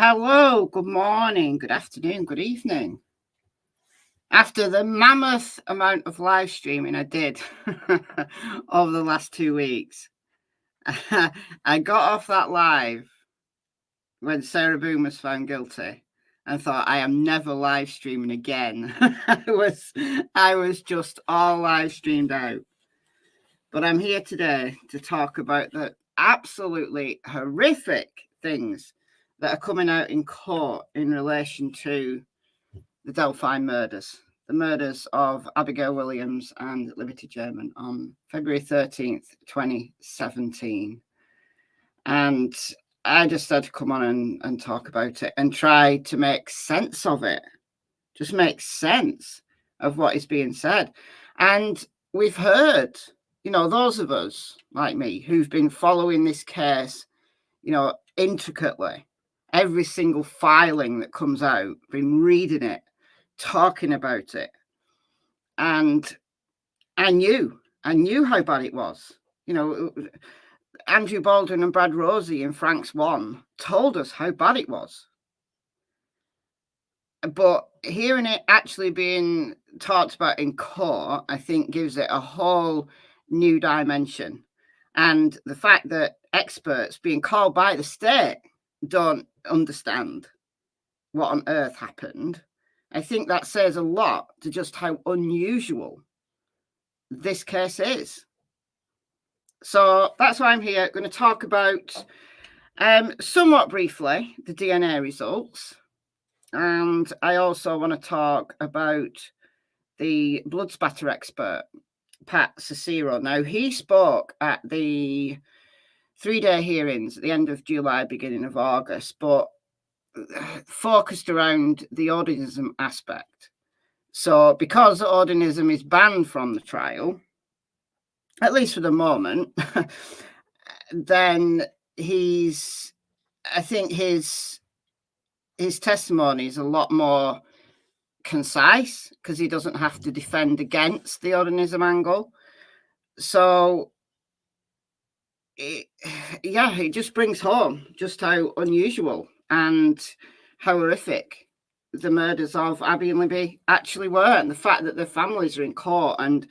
Hello, good morning, good afternoon, good evening. After the mammoth amount of live streaming I did over the last 2 weeks, I got off that live when Sarah Boone was found guilty and thought, I am never live streaming again. I was just all live streamed out. But I'm here today to talk about the absolutely horrific things that are coming out in court in relation to the Delphi murders, the murders of Abigail Williams and Liberty German on February 13th, 2017. And I just had to come on and talk about it and try to make sense of it, just make sense of what is being said. And we've heard, those of us like me who've been following this case, intricately, every single filing that comes out, been reading it, talking about it. And I knew how bad it was. Andrew Baldwin and Brad Rosie in Frank's One told us how bad it was. But hearing it actually being talked about in court, I think gives it a whole new dimension. And the fact that experts being called by the state don't understand what on earth happened, I think that says a lot to just how unusual this case is. So that's why I'm here, going to talk about somewhat briefly the DNA results. And I also want to talk about the blood spatter expert, Pat Cicero. Now, he spoke at the 3-day hearings at the end of July, beginning of August, but focused around the Odinism aspect. So because Odinism is banned from the trial, at least for the moment, then I think his testimony is a lot more concise because he doesn't have to defend against the Odinism angle. So it just brings home just how unusual and how horrific the murders of Abby and Libby actually were, and the fact that their families are in court and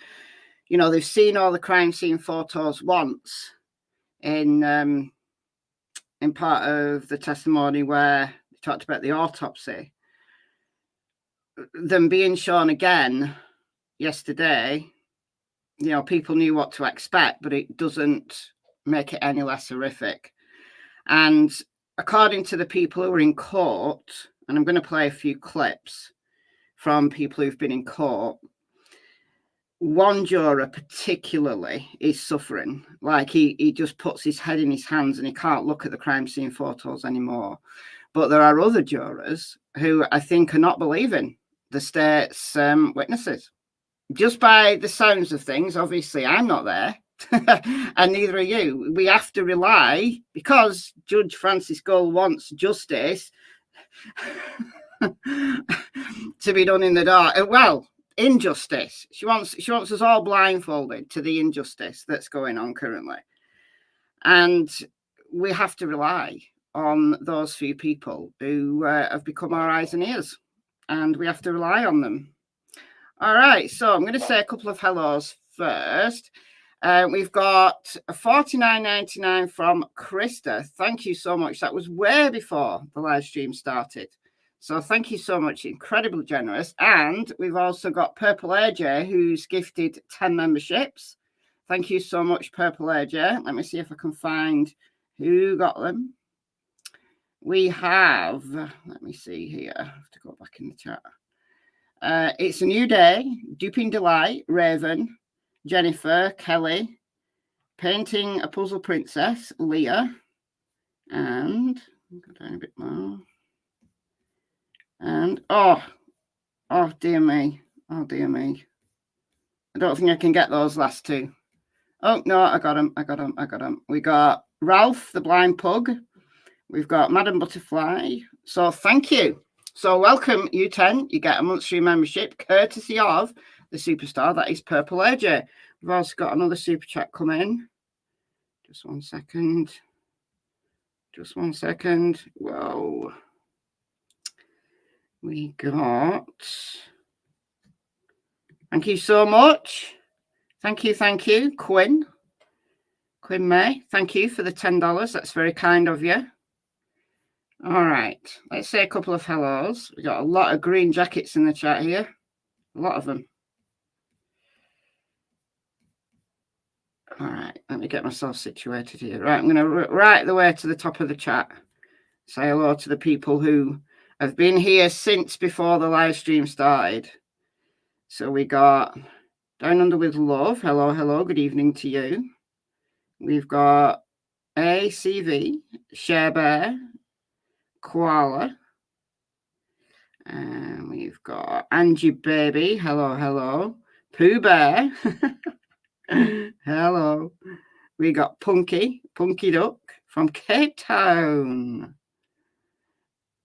they've seen all the crime scene photos once in part of the testimony where they talked about the autopsy. Them being shown again yesterday, people knew what to expect, but it doesn't make it any less horrific. And according to the people who were in court, and I'm going to play a few clips from people who've been in court, one juror particularly is suffering. Like he just puts his head in his hands and he can't look at the crime scene photos anymore. But there are other jurors who I think are not believing the state's witnesses. Just by the sounds of things, obviously I'm not there and neither are you. We have to rely, because Judge Francis Gold wants justice to be done in the dark. Well, injustice. She wants us all blindfolded to the injustice that's going on currently. And we have to rely on those few people who have become our eyes and ears. And we have to rely on them. All right, so I'm going to say a couple of hellos first. We've got a $49.99 from Krista. Thank you so much. That was way before the live stream started. So thank you so much. Incredibly generous. And we've also got Purple AJ, who's gifted 10 memberships. Thank you so much, Purple AJ. Let me see if I can find who got them. We have, let me see here. I have to go back in the chat. It's a New Day, Duping Delight, Raven, Jennifer, Kelly, Painting a Puzzle Princess, Leah, and go down a bit more. And oh dear me. I don't think I can get those last two. Oh no, I got them. We got Ralph, the blind pug. We've got Madam Butterfly. So thank you. So welcome, you 10. You get a monthly membership courtesy of the superstar that is Purple AJ. We've also got another super chat come in. Just one second. Whoa. We got... Thank you so much. Thank you, Quinn May. Thank you for the $10. That's very kind of you. All right, let's say a couple of hellos. We got a lot of green jackets in the chat here. A lot of them. All right, let me get myself situated here. Right, I'm going to right the way to the top of the chat. Say hello to the people who have been here since before the live stream started. So we got Down Under with Love. Hello, hello. Good evening to you. We've got ACV, Share Bear, Koala. And we've got Angie Baby. Hello, hello. Pooh Bear. Hello. We got Punky Duck from Cape Town.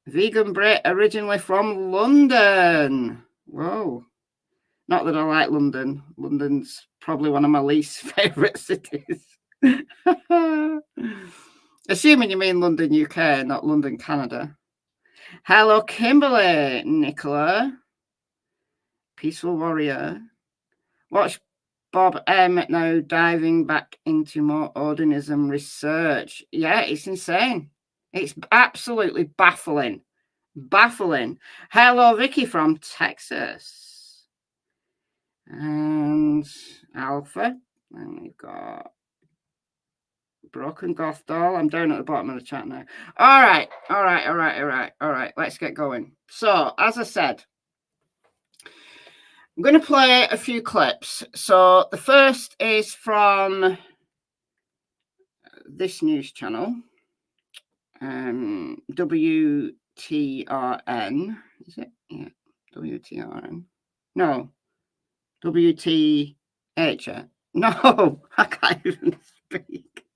Vegan Brit originally from London. Whoa. Not that I like London. London's probably one of my least favourite cities. Assuming you mean London, UK, not London, Canada. Hello, Kimberly, Nicola. Peaceful Warrior. Watch Bob M now diving back into more Odinism research. Yeah, it's insane. It's absolutely baffling. Baffling. Hello, Vicky from Texas. And Alpha. And we've got Broken Goth Doll. I'm down at the bottom of the chat now. All right. Let's get going. So, as I said, I'm going to play a few clips. So the first is from this news channel, WTRN. Is it? Yeah, WTRN. No, WTH. No, I can't even speak.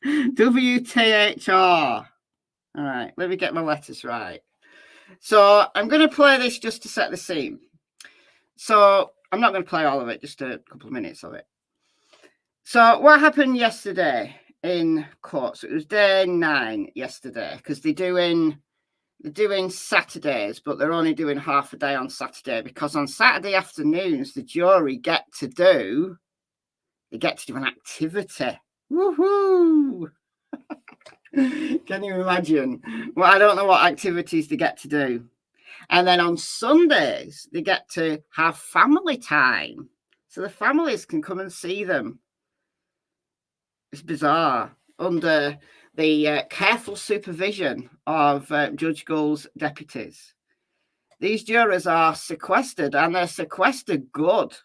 WTHR. All right, let me get my letters right. So I'm going to play this just to set the scene. So I'm not going to play all of it, just a couple of minutes of it. So what happened yesterday in court? So it was day 9 yesterday, because they're doing Saturdays, but they're only doing half a day on Saturday, because on Saturday afternoons the jury get to do an activity. Woohoo! Can you imagine? Well, I don't know what activities they get to do. And then on Sundays, they get to have family time. So the families can come and see them. It's bizarre. Under the careful supervision of Judge Gould's deputies. These jurors are sequestered, and they're sequestered good.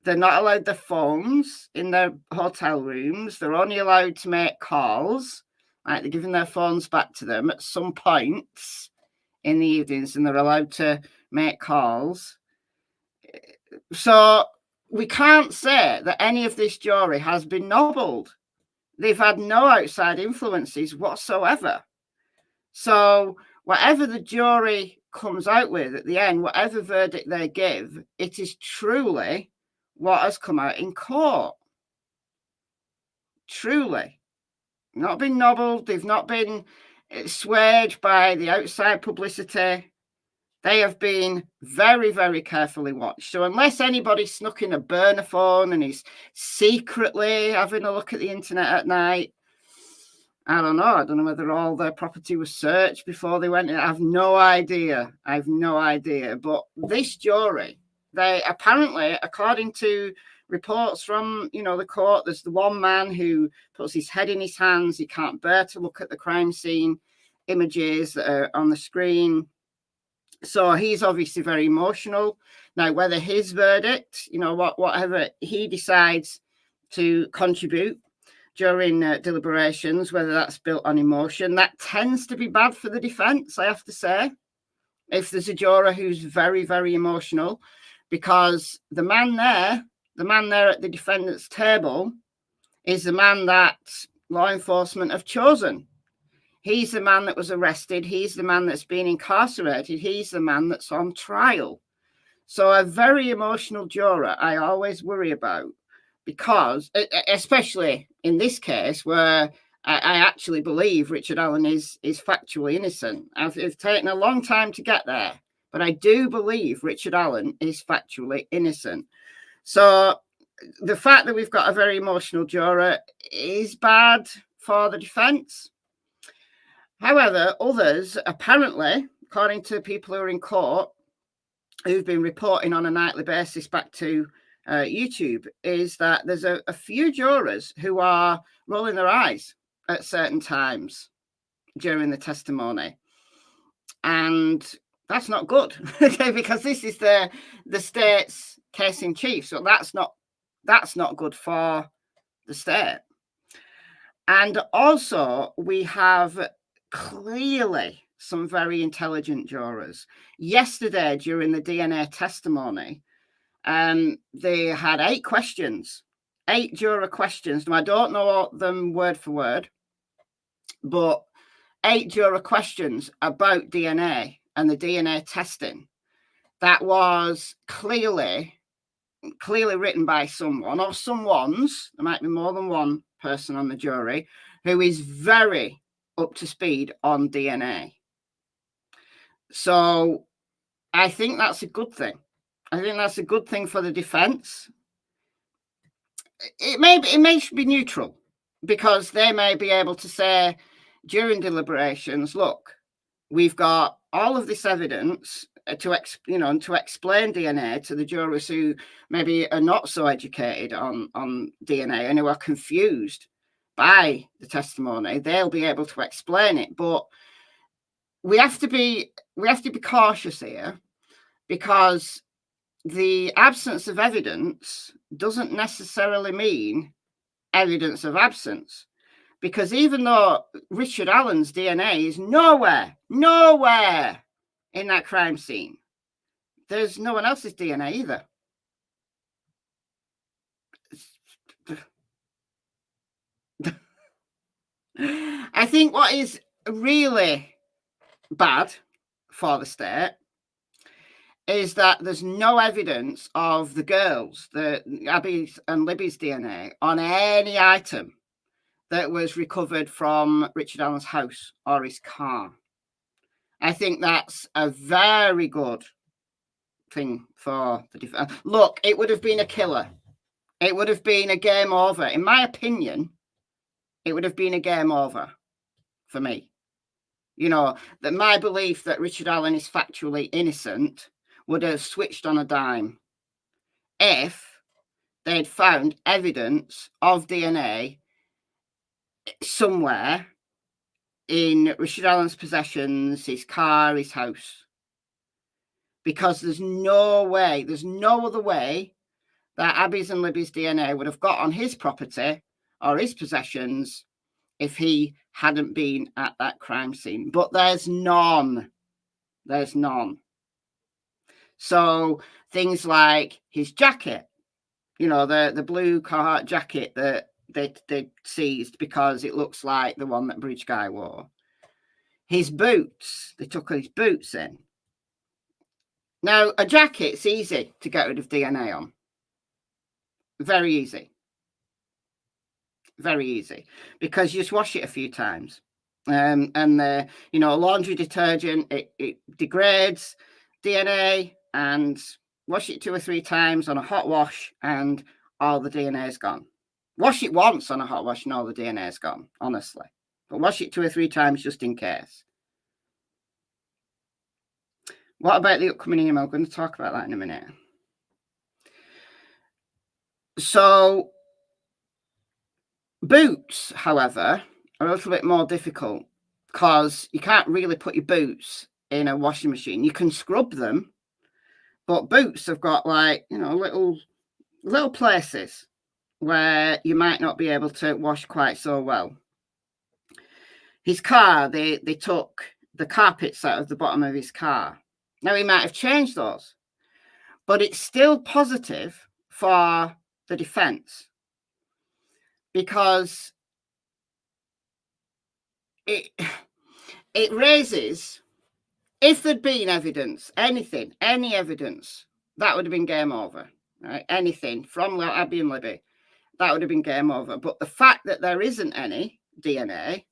They're not allowed their phones in their hotel rooms. They're only allowed to make calls. Right, they're giving their phones back to them at some points in the evenings, and they're allowed to make calls. So we can't say that any of this jury has been nobbled. They've had no outside influences whatsoever. So whatever the jury comes out with at the end, whatever verdict they give, it is truly what has come out in court. Truly. Not been nobbled. They've not been swayed by the outside publicity. They have been very, very carefully watched. So unless anybody snuck in a burner phone and is secretly having a look at the internet at night, I don't know. I don't know whether all their property was searched before they went in. I have no idea. But this jury, they apparently, according to reports from, the court, there's the one man who puts his head in his hands. He can't bear to look at the crime scene images that are on the screen. So he's obviously very emotional. Now, whether his verdict, whatever he decides to contribute during deliberations, whether that's built on emotion, that tends to be bad for the defense, I have to say, if there's a juror who's very, very emotional, because the man there at the defendant's table is the man that law enforcement have chosen. He's the man that was arrested. He's the man that's been incarcerated. He's the man that's on trial. So a very emotional juror I always worry about, because, especially in this case where I actually believe Richard Allen is factually innocent. It's taken a long time to get there, but I do believe Richard Allen is factually innocent. So the fact that we've got a very emotional juror is bad for the defence. However, others, apparently, according to people who are in court, who've been reporting on a nightly basis back to YouTube, is that there's a few jurors who are rolling their eyes at certain times during the testimony. And that's not good because this is the state's case in chief. So that's not good for the state. And also we have clearly some very intelligent jurors. Yesterday during the DNA testimony, they had 8 questions, 8 juror questions. Now, I don't know them word for word, but 8 juror questions about DNA and the DNA testing that was clearly written by someone or someone's, there might be more than one person on the jury, who is very up to speed on DNA. So I think that's a good thing. I think that's a good thing for the defense. It may be neutral, because they may be able to say during deliberations, look, we've got all of this evidence to explain DNA to the jurors who maybe are not so educated on DNA and who are confused by the testimony. They'll be able to explain it, but we have to be cautious here, because the absence of evidence doesn't necessarily mean evidence of absence. Because even though Richard Allen's DNA is nowhere in that crime scene, there's no one else's DNA either. I think what is really bad for the state is that there's no evidence of the girls, the Abby's and Libby's DNA, on any item that was recovered from Richard Allen's house or his car. I think that's a very good thing for the defense. Look, it would have been a killer. It would have been a game over. In my opinion, it would have been a game over for me. You know, that my belief that Richard Allen is factually innocent would have switched on a dime if they'd found evidence of DNA somewhere in Richard Allen's possessions, his car, his house. Because there's no other way that Abby's and Libby's DNA would have got on his property or his possessions if he hadn't been at that crime scene. But there's none. There's none. So things like his jacket, you know, the blue Carhartt jacket that they seized because it looks like the one that Bridge Guy wore. His boots, they took his boots in. Now, a jacket's easy to get rid of DNA on. Very easy. Very easy. Because you just wash it a few times. And laundry detergent, it degrades DNA, and wash it 2 or 3 times on a hot wash and all the DNA is gone. Wash it once on a hot wash and all the DNA is gone, honestly. But wash it 2 or 3 times just in case. What about the upcoming email? I'm going to talk about that in a minute. So, boots, however, are a little bit more difficult because you can't really put your boots in a washing machine. You can scrub them, but boots have got little places where you might not be able to wash quite so well. His car, they took the carpets out of the bottom of his car. Now, he might have changed those, but it's still positive for the defense because it raises, if there'd been evidence, any evidence, that would have been game over. Right? Anything from Abby and Libby, that would have been game over. But the fact that there isn't any DNA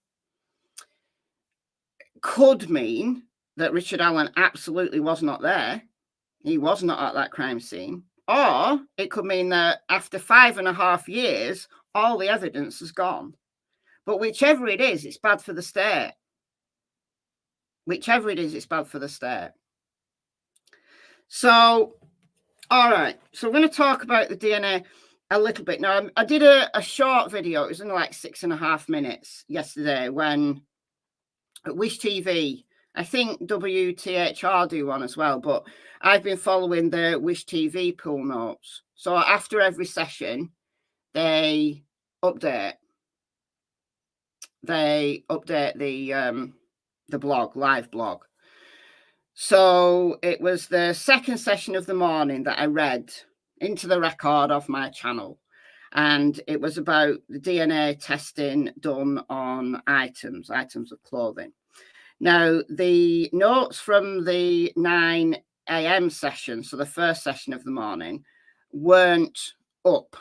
could mean that Richard Allen absolutely was not there. He was not at that crime scene. Or it could mean that after 5.5 years, all the evidence is gone. But whichever it is, it's bad for the state. Whichever it is, it's bad for the state. So, all right. So we're going to talk about the DNA a little bit. Now, I did a short video. It was only like 6.5 minutes yesterday when at Wish TV, I think WTHR do one as well, but I've been following the Wish TV pool notes. So after every session, they update. They update the blog, live blog. So it was the second session of the morning that I read into the record of my channel. And it was about the DNA testing done on items of clothing. Now, the notes from the 9 a.m. session, so the first session of the morning, weren't up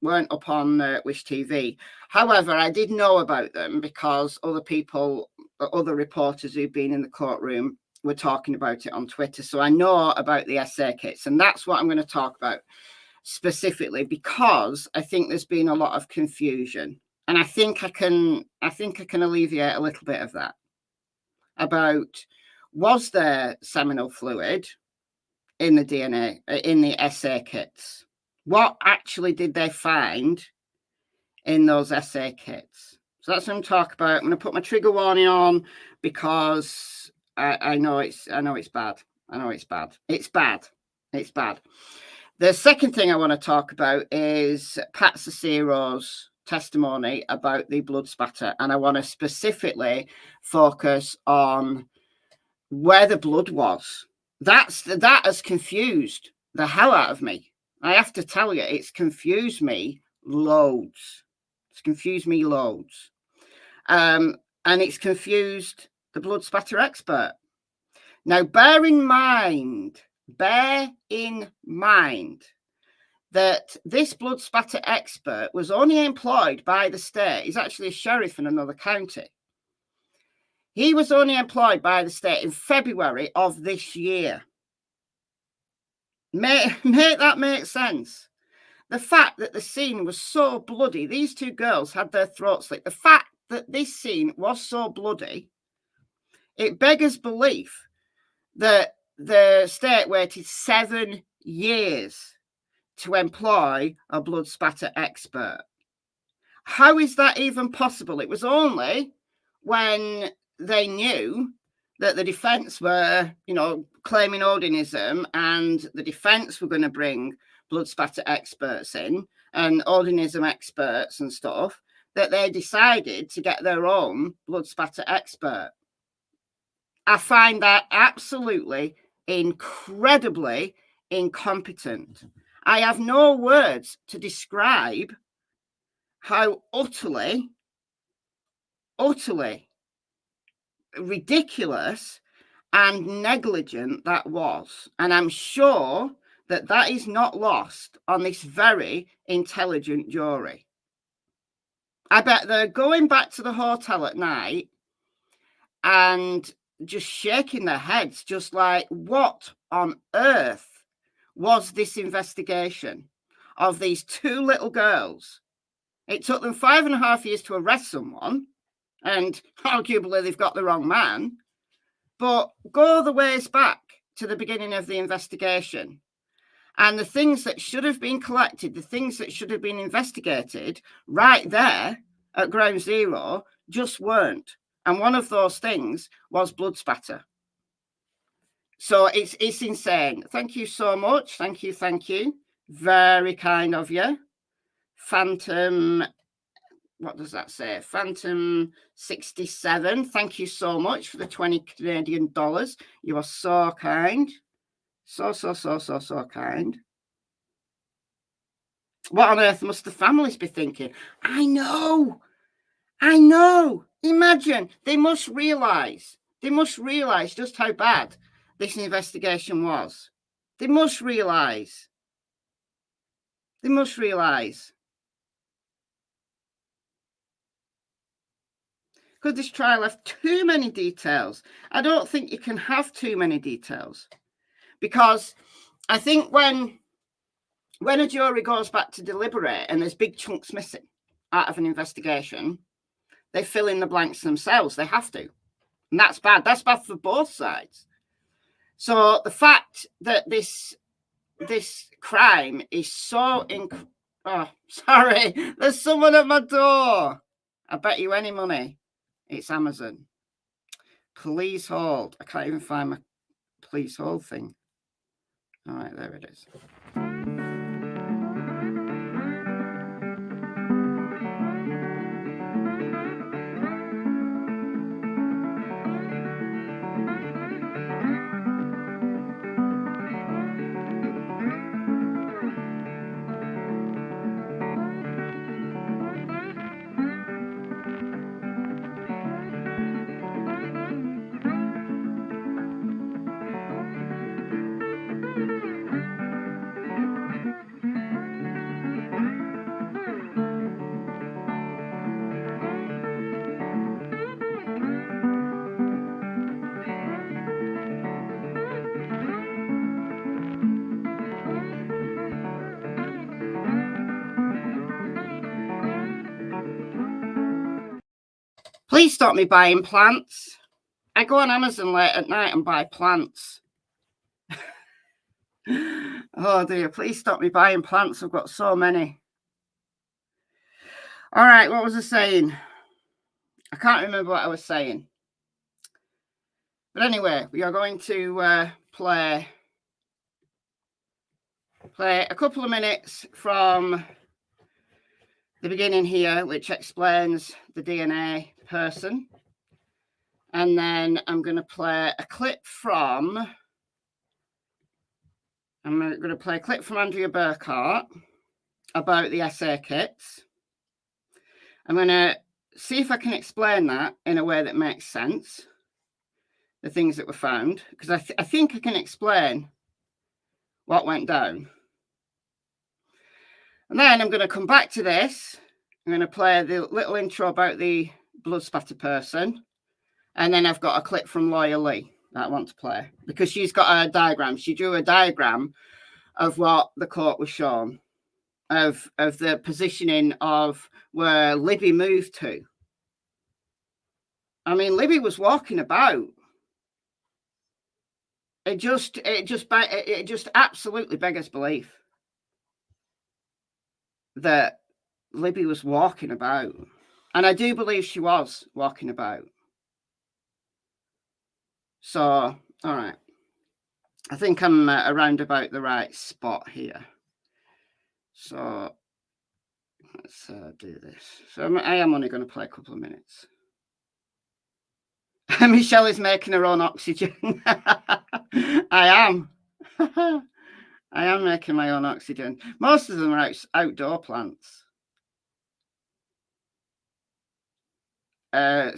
on Wish TV. However, I did know about them because other reporters who've been in the courtroom were talking about it on Twitter. So I know about the essay kits, and that's what I'm going to talk about specifically because I think there's been a lot of confusion, and I think I can alleviate a little bit of that. About was there seminal fluid in the DNA in the essay kits? What actually did they find in those essay kits? So that's what I'm talking about. I'm going to put my trigger warning on because I know it's bad. I know it's bad. It's bad. It's bad. The second thing I want to talk about is Pat Cicero's testimony about the blood spatter, and I want to specifically focus on where the blood was. That has confused the hell out of me. I have to tell you, it's confused me loads. It's confused me loads. And it's confused the blood spatter expert. Now, bear in mind that this blood spatter expert was only employed by the state. He's actually a sheriff in another county. He was only employed by the state in February of this year. Make that make sense? The fact that the scene was so bloody, these two girls had their throats slit. The fact that this scene was so bloody, it beggars belief that the state waited 7 years to employ a blood spatter expert. How is that even possible? It was only when they knew that the defense were, claiming Odinism, and the defense were going to bring blood spatter experts in and Odinism experts and stuff, that they decided to get their own blood spatter expert. I find that absolutely incredibly incompetent. I have no words to describe how utterly ridiculous and negligent that was. And I'm sure that that is not lost on this very intelligent jury. I bet they're going back to the hotel at night and just shaking their heads, just like, what on earth was this investigation of these two little girls? It took them 5.5 years to arrest someone, and arguably they've got the wrong man. But go the ways back to the beginning of the investigation, and the things that should have been collected, the things that should have been investigated right there at ground zero just weren't. And one of those things was blood spatter. So it's insane. Thank you so much. Thank you. Very kind of you. Phantom, what does that say? Phantom 67. Thank you so much for the 20 Canadian dollars. You are so kind. So kind. What on earth must the families be thinking? I know. Imagine, they must realize just how bad this investigation was. They must realize. Could this trial have too many details? I don't think you can have too many details, because I think when a jury goes back to deliberate and there's big chunks missing out of an investigation, they fill in the blanks themselves. They have to. And that's bad. That's bad for both sides. So the fact that this crime is so oh, sorry, there's someone at my door. I bet you any money it's Amazon. Please hold. I can't even find my please hold thing. All right, there it is. Please stop me buying plants. I go on Amazon late at night and buy plants. Oh dear, please stop me buying plants. I've got so many. All right, what was I saying? I can't remember what I was saying. But anyway, we are going to play a couple of minutes from the beginning here, which explains the DNA person. And then I'm going to play a clip from... Andrea Burkhart about the essay kits. I'm going to see if I can explain that in a way that makes sense, the things that were found, because I think I can explain what went down. And then I'm going to come back to this. I'm going to play the little intro about the blood spatter person. And then I've got a clip from Lawyer Lee that I want to play, because she's got a diagram. She drew a diagram of what the court was shown, of the positioning of where Libby moved to. I mean, Libby was walking about. It just absolutely beggars belief that Libby was walking about. And I do believe she was walking about. So, all right. I think I'm around about the right spot here. So, let's do this. So I am only going to play a couple of minutes. Michelle is making her own oxygen. I am. I am making my own oxygen. Most of them are outdoor plants. I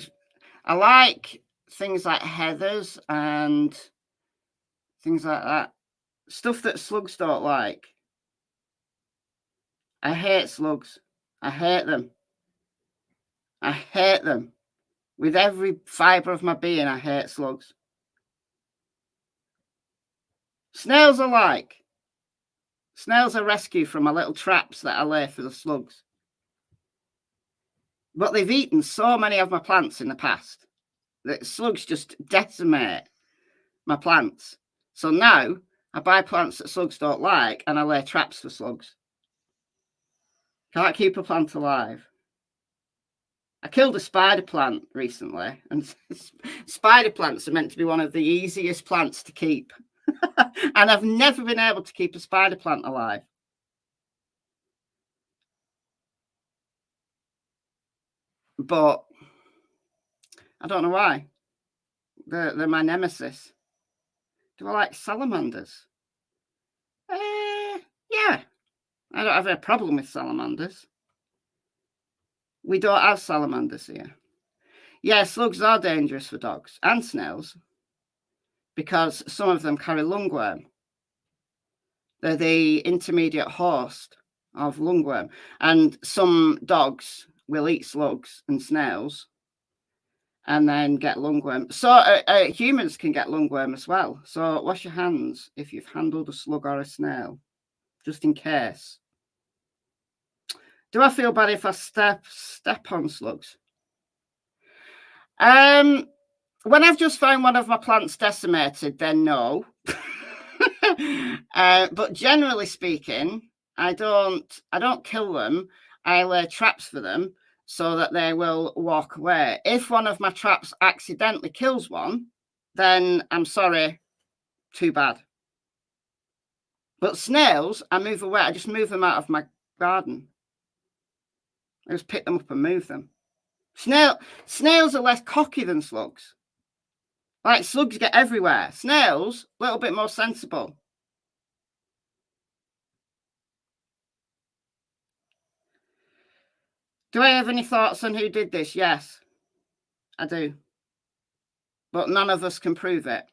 like things like heathers and things like that. Stuff that slugs don't like. I hate slugs. I hate them. I hate them. With every fibre of my being, I hate slugs. Snails are like. Snails are rescued from my little traps that I lay for the slugs. But they've eaten so many of my plants in the past that slugs just decimate my plants. So now I buy plants that slugs don't like and I lay traps for slugs. Can't keep a plant alive. I killed a spider plant recently, and spider plants are meant to be one of the easiest plants to keep. And I've never been able to keep a spider plant alive. But I don't know why. They're my nemesis. Do I like salamanders? Yeah. I don't have a problem with salamanders. We don't have salamanders here. Yeah, slugs are dangerous for dogs and snails because some of them carry lungworm. They're the intermediate host of lungworm. And some dogs will eat slugs and snails and then get lungworm. So humans can get lungworm as well. So wash your hands if you've handled a slug or a snail, just in case. Do I feel bad if I step on slugs? When I've just found one of my plants decimated, then no. But generally speaking, I don't kill them. I lay traps for them so that they will walk away. If one of my traps accidentally kills one, then I'm sorry, too bad. But snails, I move away. I just move them out of my garden. I just pick them up and move them. Snails are less cocky than slugs. Like, slugs get everywhere. Snails, a little bit more sensible. Do I have any thoughts on who did this? Yes, I do. But none of us can prove it.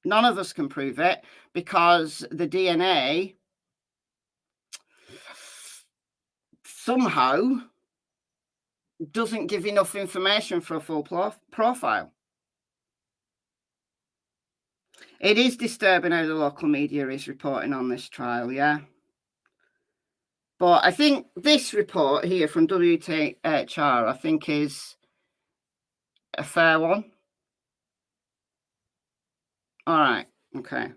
None of us can prove it because the DNA somehow doesn't give enough information for a full profile. It is disturbing how the local media is reporting on this trial, yeah. But I think this report here from WTHR, I think, is a fair one. All right, okay.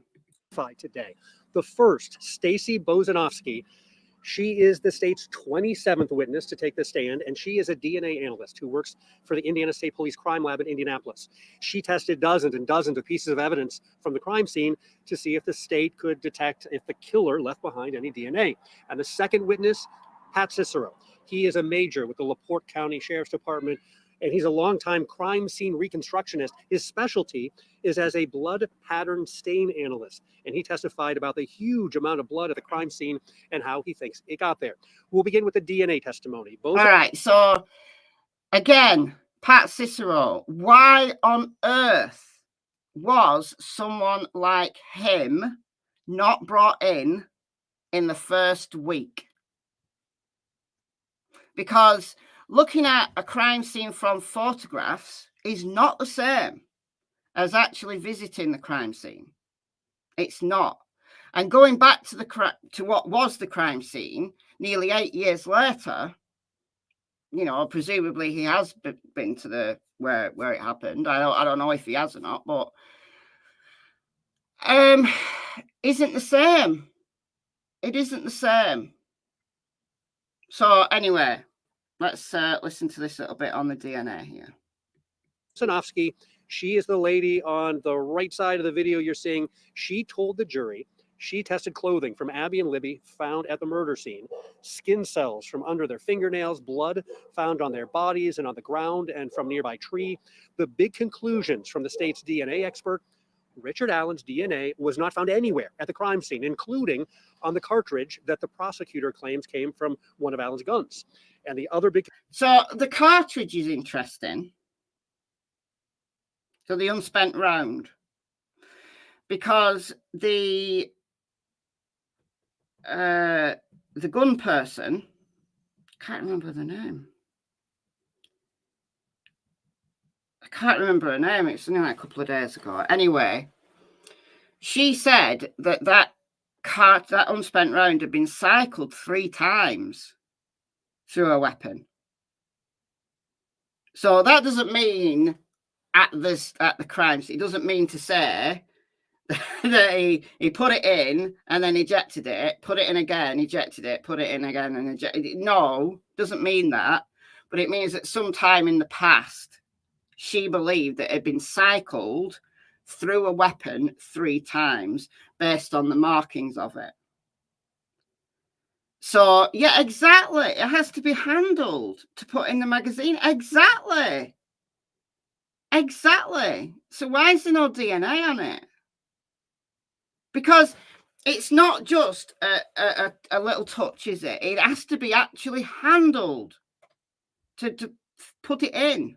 Today, the first, Stacy Bozanovsky. She is the state's 27th witness to take the stand, and she is a DNA analyst who works for the Indiana State Police Crime Lab in Indianapolis. She tested dozens and dozens of pieces of evidence from the crime scene to see if the state could detect if the killer left behind any DNA. And the second witness, Pat Cicero. He is a major with the LaPorte County Sheriff's Department, and he's a longtime crime scene reconstructionist. His specialty is as a blood pattern stain analyst, and he testified about the huge amount of blood at the crime scene and how he thinks it got there. We'll begin with the DNA testimony. All right, so again, Pat Cicero, why on earth was someone like him not brought in the first week? Because looking at a crime scene from photographs is not the same as actually visiting the crime scene. It's not. And going back to what was the crime scene nearly 8 years later, you know, presumably he has been to the where it happened. I don't know if he has or not, but isn't the same. It isn't the same. So anyway, let's listen to this little bit on the DNA here. Bozanovsky, she is the lady on the right side of the video you're seeing. She told the jury she tested clothing from Abby and Libby found at the murder scene, skin cells from under their fingernails, blood found on their bodies and on the ground and from nearby tree. The big conclusions from the state's DNA expert, Richard Allen's DNA was not found anywhere at the crime scene, including on the cartridge that the prosecutor claims came from one of Allen's guns. And the other big... So the cartridge is interesting. So the unspent round, because the gun person, can't remember the name. I can't remember her name. It's only like a couple of days ago. Anyway, she said that unspent round had been cycled 3 times through a weapon. So that doesn't mean at the crime scene. It doesn't mean to say that he put it in and then ejected it, put it in again, ejected it, put it in again and ejected it. No, doesn't mean that. But it means that sometime in the past, she believed that it had been cycled through a weapon 3 times based on the markings of it. So, yeah, exactly. It has to be handled to put in the magazine. Exactly. Exactly. So why is there no DNA on it? Because it's not just a little touch, is it? It has to be actually handled to put it in.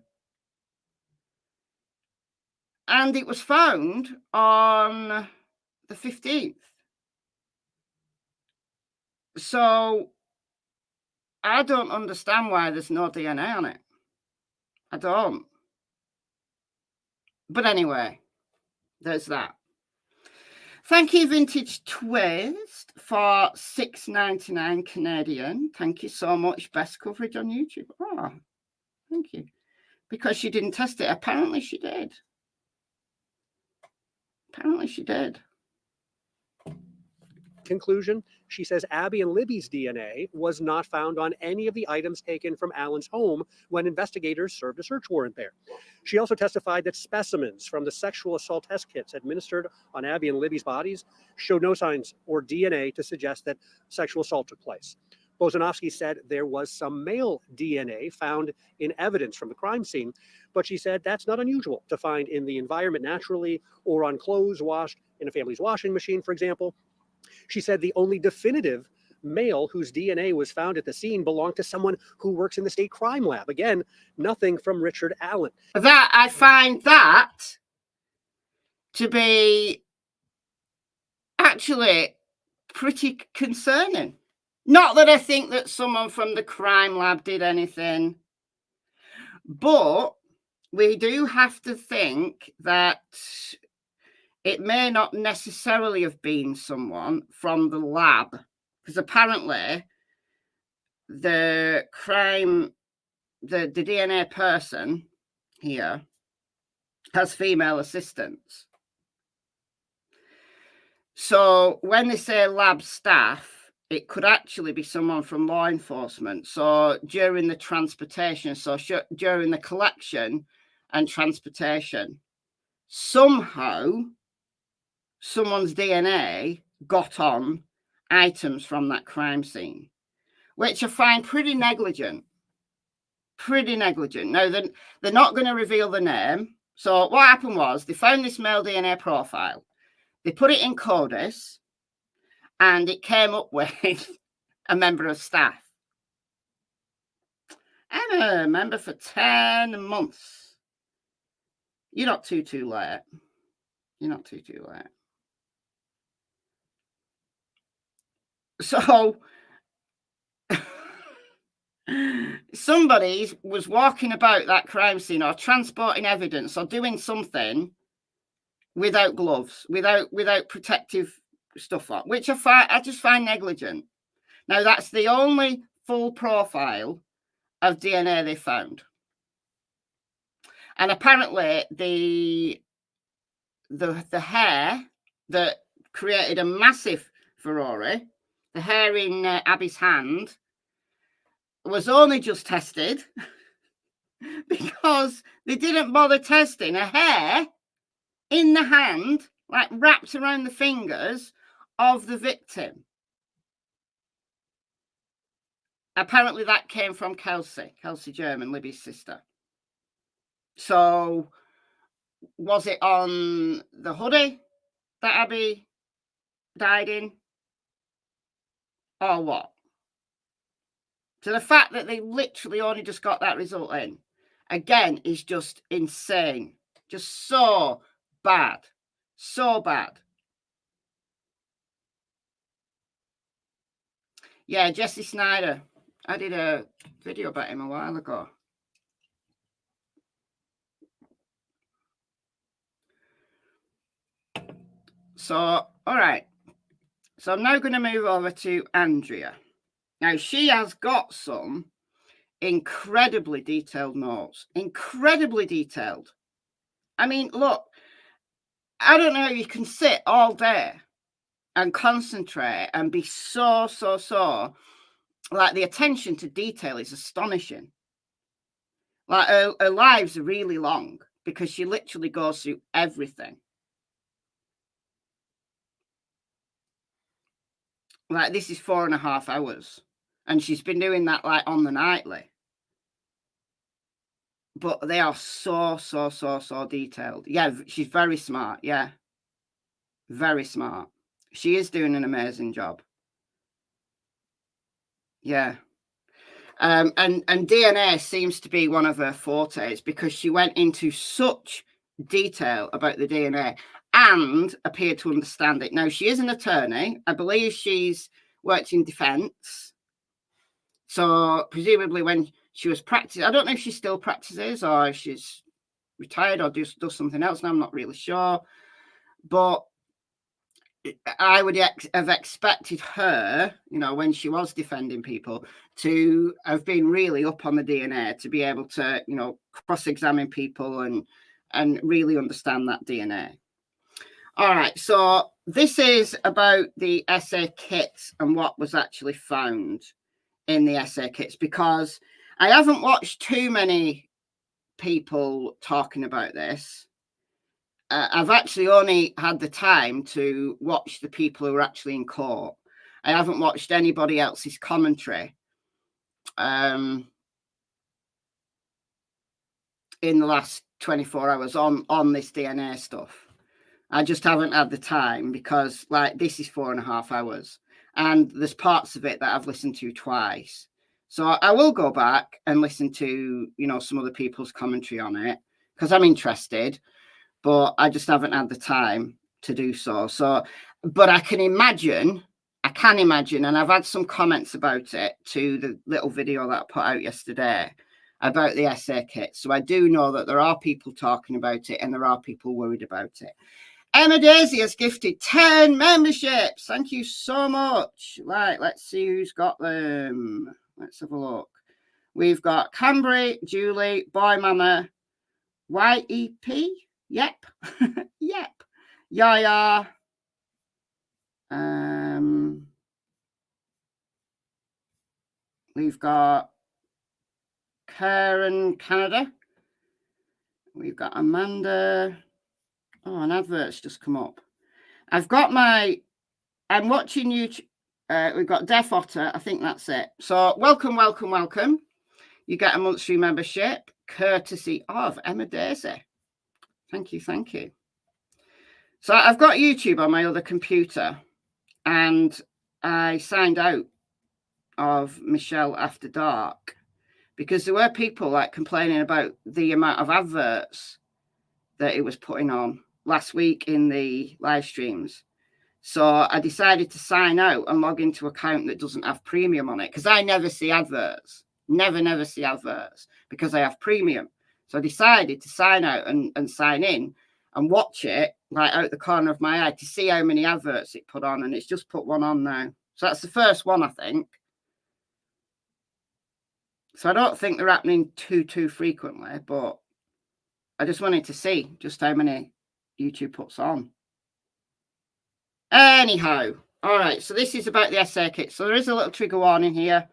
And it was found on the 15th. So I don't understand why there's no DNA on it. I don't. But anyway, there's that. Thank you, Vintage Twist, for $6.99 Canadian. Thank you so much. Best coverage on YouTube. Oh, thank you. Because she didn't test it. Apparently she did. Apparently she did. Conclusion, she says Abby and Libby's DNA was not found on any of the items taken from Alan's home when investigators served a search warrant there. She also testified that specimens from the sexual assault test kits administered on Abby and Libby's bodies showed no signs or DNA to suggest that sexual assault took place. Bozanovsky said there was some male DNA found in evidence from the crime scene, but she said that's not unusual to find in the environment naturally or on clothes washed in a family's washing machine, for example. She said the only definitive male whose DNA was found at the scene belonged to someone who works in the state crime lab. Again, nothing from Richard Allen. That I find that to be actually pretty concerning. Not that I think that someone from the crime lab did anything, but we do have to think that it may not necessarily have been someone from the lab, because apparently the DNA person here has female assistants. So when they say lab staff, it could actually be someone from law enforcement. So during the transportation, so during the collection and transportation, somehow someone's DNA got on items from that crime scene, which I find pretty negligent. Pretty negligent. Now, they're not going to reveal the name. So what happened was they found this male DNA profile. They put it in CODIS, and it came up with a member of staff. And a member for 10 months. You're not too late. You're not too late. So somebody was walking about that crime scene or transporting evidence or doing something without gloves, without protective stuff on, which I just find negligent. Now, that's the only full profile of DNA they found. And apparently the hair that created a massive furore, the hair in Abby's hand, was only just tested because they didn't bother testing a hair in the hand, like wrapped around the fingers of the victim. Apparently that came from Kelsey German, Libby's sister. So was it on the hoodie that Abby died in? Or what? So the fact that they literally only just got that result in, again, is just insane. Just so bad. So bad. Yeah, Jesse Snyder. I did a video about him a while ago. So, all right. So I'm now going to move over to Andrea. Now, she has got some incredibly detailed notes. Incredibly detailed. I mean, look, I don't know, you can sit all day and concentrate and be so, like, the attention to detail is astonishing. Like, her lives are really long because she literally goes through everything. Like, this is 4.5 hours. And she's been doing that, like, on the nightly. But they are so detailed. Yeah, she's very smart. Yeah. Very smart. She is doing an amazing job. Yeah. And DNA seems to be one of her fortes because she went into such detail about the DNA and appeared to understand it. Now, she is an attorney. I believe she's worked in defense. So presumably when she was practicing, I don't know if she still practices or if she's retired or does something else now. I'm not really sure. But I would have expected her, you know, when she was defending people, to have been really up on the DNA, to be able to, you know, cross-examine people and really understand that DNA. All right, so this is about the essay kits and what was actually found in the essay kits, because I haven't watched too many people talking about this. I've actually only had the time to watch the people who are actually in court. I haven't watched anybody else's commentary in the last 24 hours on this DNA stuff. I just haven't had the time because, like, this is 4.5 hours and there's parts of it that I've listened to twice. So I will go back and listen to, you know, some other people's commentary on it because I'm interested. But I just haven't had the time to do so. But I can imagine, and I've had some comments about it to the little video that I put out yesterday about the essay kit. So I do know that there are people talking about it and there are people worried about it. Emma Daisy has gifted 10 memberships. Thank you so much. Right, let's see who's got them. Let's have a look. We've got Cambry, Julie, Boy Mama, YEP. Yep. Yep. Yaya. We've got Karen Canada. We've got Amanda. Oh, an advert's just come up. I'm watching YouTube. We've got Deaf Otter. I think that's it. So welcome. You get a monthly membership courtesy of Emma Daisy. Thank you. So I've got YouTube on my other computer and I signed out of MichelleAfterDark because there were people like complaining about the amount of adverts that it was putting on last week in the live streams. So I decided to sign out and log into an account that doesn't have premium on it because I never see adverts. Never see adverts because I have premium. So I decided to sign out and sign in and watch it like out the corner of my eye to see how many adverts it put on. And it's just put one on now. So that's the first one, I think. So I don't think they're happening too frequently, but I just wanted to see just how many YouTube puts on. Anyhow, all right. So this is about the essay kit. So there is a little trigger warning here.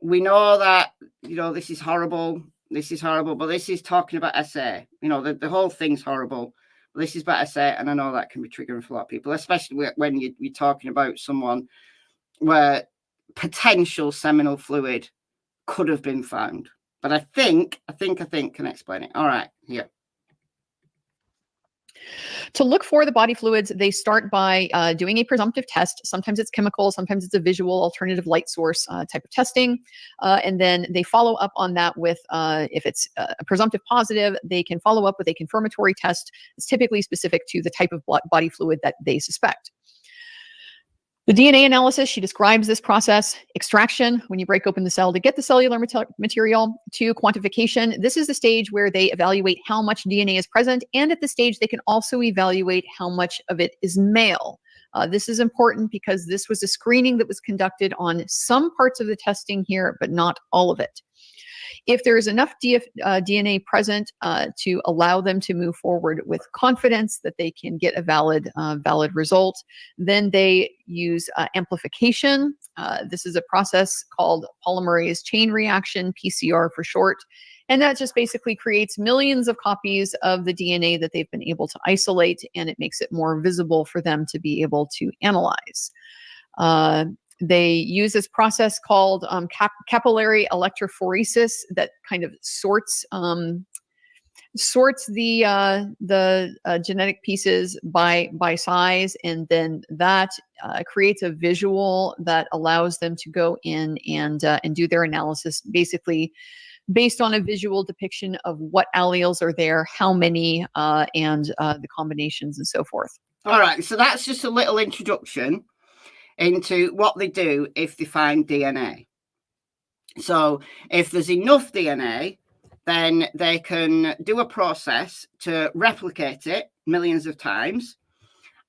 We know that, you know, this is horrible. But this is talking about essay. You know, the whole thing's horrible. This is about essay, and I know that can be triggering for a lot of people, especially when you're talking about someone where potential seminal fluid could have been found. But I think can explain it. All right, here. To look for the body fluids, they start by doing a presumptive test. Sometimes it's chemical, sometimes it's a visual alternative light source type of testing. And then they follow up on that with, if it's a presumptive positive, they can follow up with a confirmatory test. It's typically specific to the type of body fluid that they suspect. The DNA analysis, she describes this process: extraction, when you break open the cell to get the cellular material, to quantification. This is the stage where they evaluate how much DNA is present, and at this stage, they can also evaluate how much of it is male. This is important because this was a screening that was conducted on some parts of the testing here, but not all of it. If there is enough DNA present to allow them to move forward with confidence that they can get a valid result, then they use amplification. This is a process called polymerase chain reaction, PCR for short. And that just basically creates millions of copies of the DNA that they've been able to isolate, and it makes it more visible for them to be able to analyze. They use this process called capillary electrophoresis that kind of sorts the genetic pieces by size, and then that creates a visual that allows them to go in and do their analysis, basically based on a visual depiction of what alleles are there, how many, and the combinations and so forth. All right, so that's just a little introduction into what they do if they find DNA. So if there's enough DNA, then they can do a process to replicate it millions of times.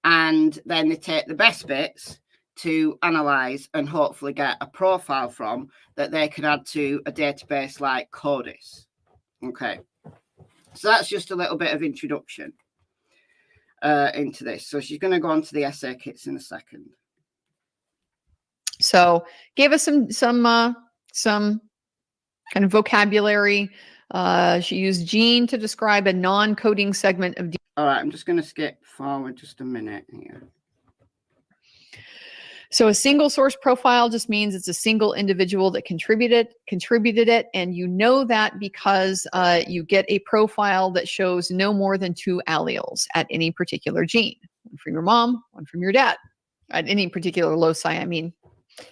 And then they take the best bits to analyze and hopefully get a profile from that they can add to a database like CODIS. Okay. So that's just a little bit of introduction into this. So she's going to go on to the essay kits in a second. So gave us some kind of vocabulary. She used gene to describe a non-coding segment of DNA. All right, I'm just going to skip forward just a minute here. So a single source profile just means it's a single individual that contributed it. And you know that because you get a profile that shows no more than 2 alleles at any particular gene. One from your mom, one from your dad. At any particular loci, I mean.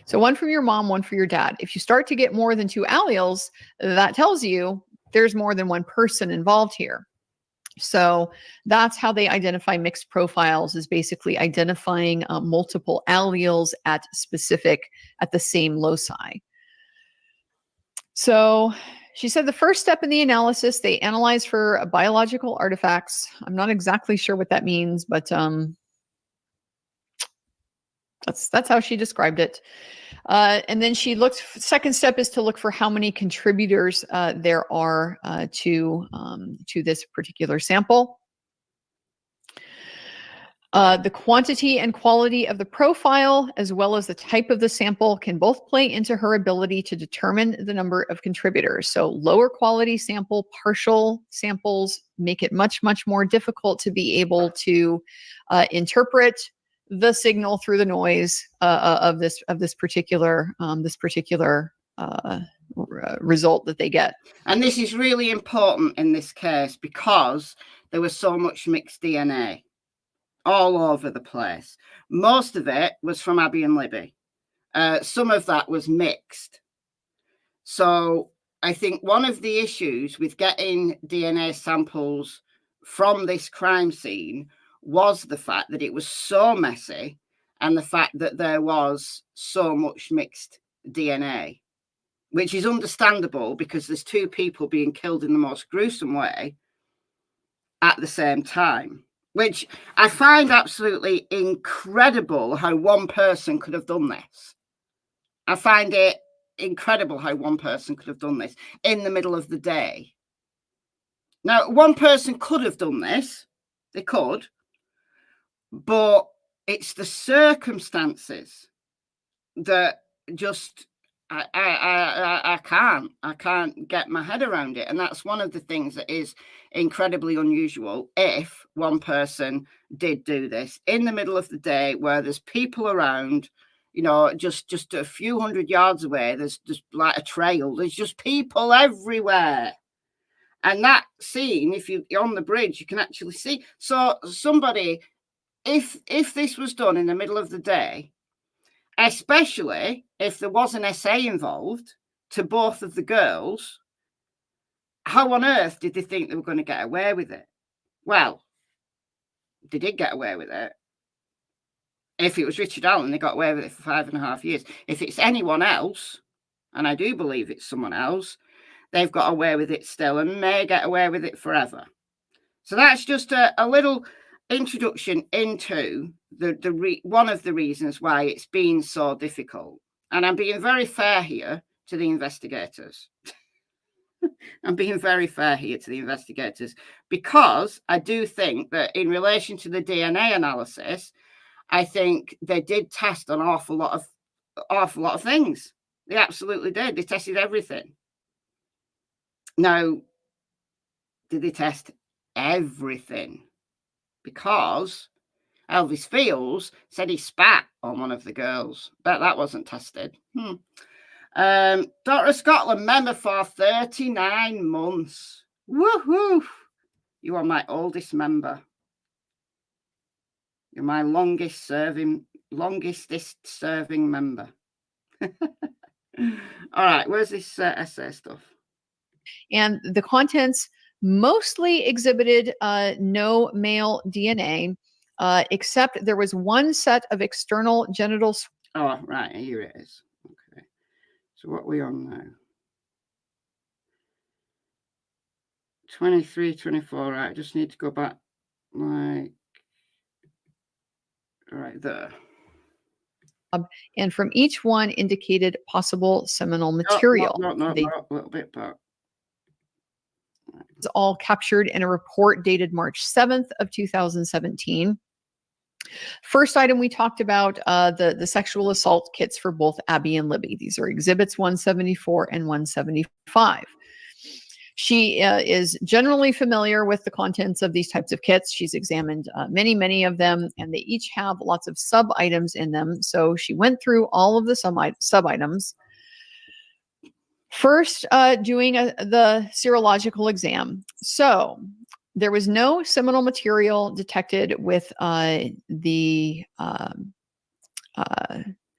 So one from your mom, one for your dad. If you start to get more than 2 alleles, that tells you there's more than one person involved here. So that's how they identify mixed profiles, is basically identifying multiple alleles at the same loci. So she said the first step in the analysis, they analyze for biological artifacts. I'm not exactly sure what that means, but that's how she described it. And then she looked, second step is to look for how many contributors there are to this particular sample. The quantity and quality of the profile, as well as the type of the sample, can both play into her ability to determine the number of contributors. So lower quality sample, partial samples make it much, much more difficult to be able to interpret the signal through the noise of this particular result that they get. And this is really important in this case because there was so much mixed DNA all over the place. Most of it was from Abby and Libby. Some of that was mixed. So I think one of the issues with getting DNA samples from this crime scene was the fact that it was so messy and the fact that there was so much mixed DNA, which is understandable because there's 2 people being killed in the most gruesome way at the same time, which I find absolutely incredible how one person could have done this. I find it incredible how one person could have done this in the middle of the day. Now, one person could have done this. They could. But it's the circumstances that just I can't get my head around it. And that's one of the things that is incredibly unusual if one person did do this in the middle of the day where there's people around, you know, just a few hundred yards away. There's just like a trail. There's just people everywhere. And that scene, if you're on the bridge, you can actually see. So somebody... If this was done in the middle of the day, especially if there was an essay involved to both of the girls, how on earth did they think they were going to get away with it? Well, they did get away with it. If it was Richard Allen, they got away with it for 5.5 years. If it's anyone else, and I do believe it's someone else, they've got away with it still and may get away with it forever. So that's just a little introduction into one of the reasons why it's been so difficult. And I'm being very fair here to the investigators. I'm being very fair here to the investigators because I do think that in relation to the DNA analysis, I think they did test an awful lot of things. They absolutely did. They tested everything. Now, did they test everything? Because Elvis Fields said he spat on one of the girls. Bet that wasn't tested. Daughter of Scotland member for 39 months. Woohoo! You are my oldest member. You're my longest serving member. All right, where's this essay stuff? And the contents mostly exhibited no male DNA, except there was one set of external genital. Oh, right, here it is. Okay. So what are we on now? 23, 24, right, I just need to go back, like, right there. And from each one indicated possible seminal material. No, They a little bit back. was all captured in a report dated March 7th of 2017. First item we talked about, the sexual assault kits for both Abby and Libby. These are exhibits 174 and 175. She is generally familiar with the contents of these types of kits. She's examined many of them, and they each have lots of sub-items in them. So she went through all of the sub-items. First, doing the serological exam. So there was no seminal material detected with the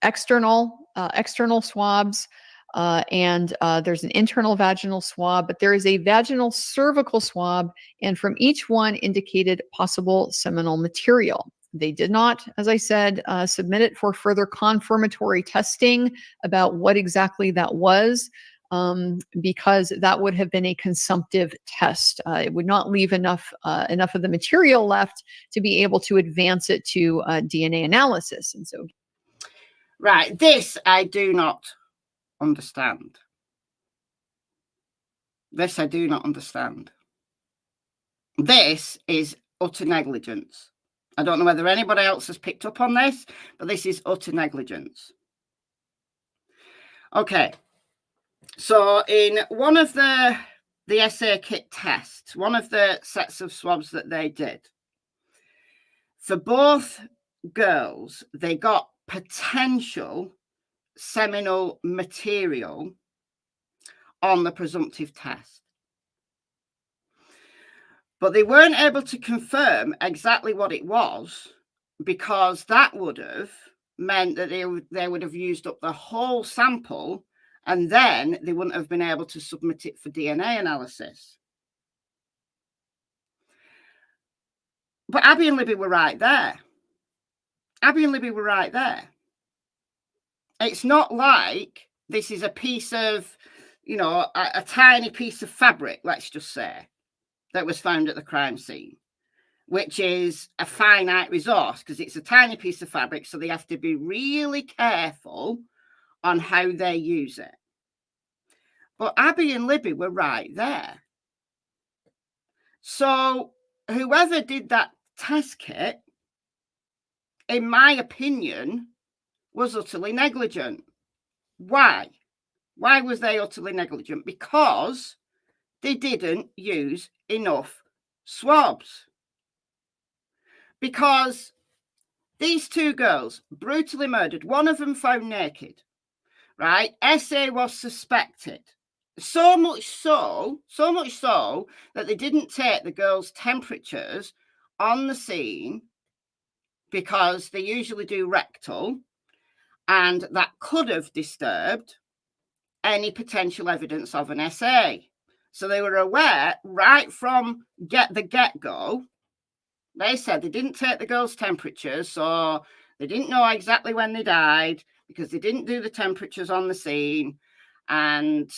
external swabs. And there's an internal vaginal swab, but there is a vaginal cervical swab, and from each one indicated possible seminal material. They did not, as I said, submit it for further confirmatory testing about what exactly that was, because that would have been a consumptive test. It would not leave enough of the material left to be able to advance it to DNA analysis. And so, right, this I do not understand. This I do not understand. This is utter negligence. I don't know whether anybody else has picked up on this, but this is utter negligence. Okay, so in one of the SA kit tests, one of the sets of swabs that they did, for both girls, they got potential seminal material on the presumptive test, but they weren't able to confirm exactly what it was, because that would have meant that they would have used up the whole sample, and then they wouldn't have been able to submit it for DNA analysis. But Abby and Libby were right there. Abby and Libby were right there. It's not like this is a piece of, you know, a tiny piece of fabric, let's just say, that was found at the crime scene, which is a finite resource because it's a tiny piece of fabric. So they have to be really careful on how they use it. But Abby and Libby were right there. So whoever did that test kit, in my opinion, was utterly negligent. Why? Why was they utterly negligent? Because they didn't use enough swabs. Because these two girls, brutally murdered, one of them found naked, right? SA was suspected. So much so that they didn't take the girls' temperatures on the scene, because they usually do rectal, and that could have disturbed any potential evidence of an SA. So they were aware right from the get-go. They said they didn't take the girls' temperatures, so they didn't know exactly when they died because they didn't do the temperatures on the scene. And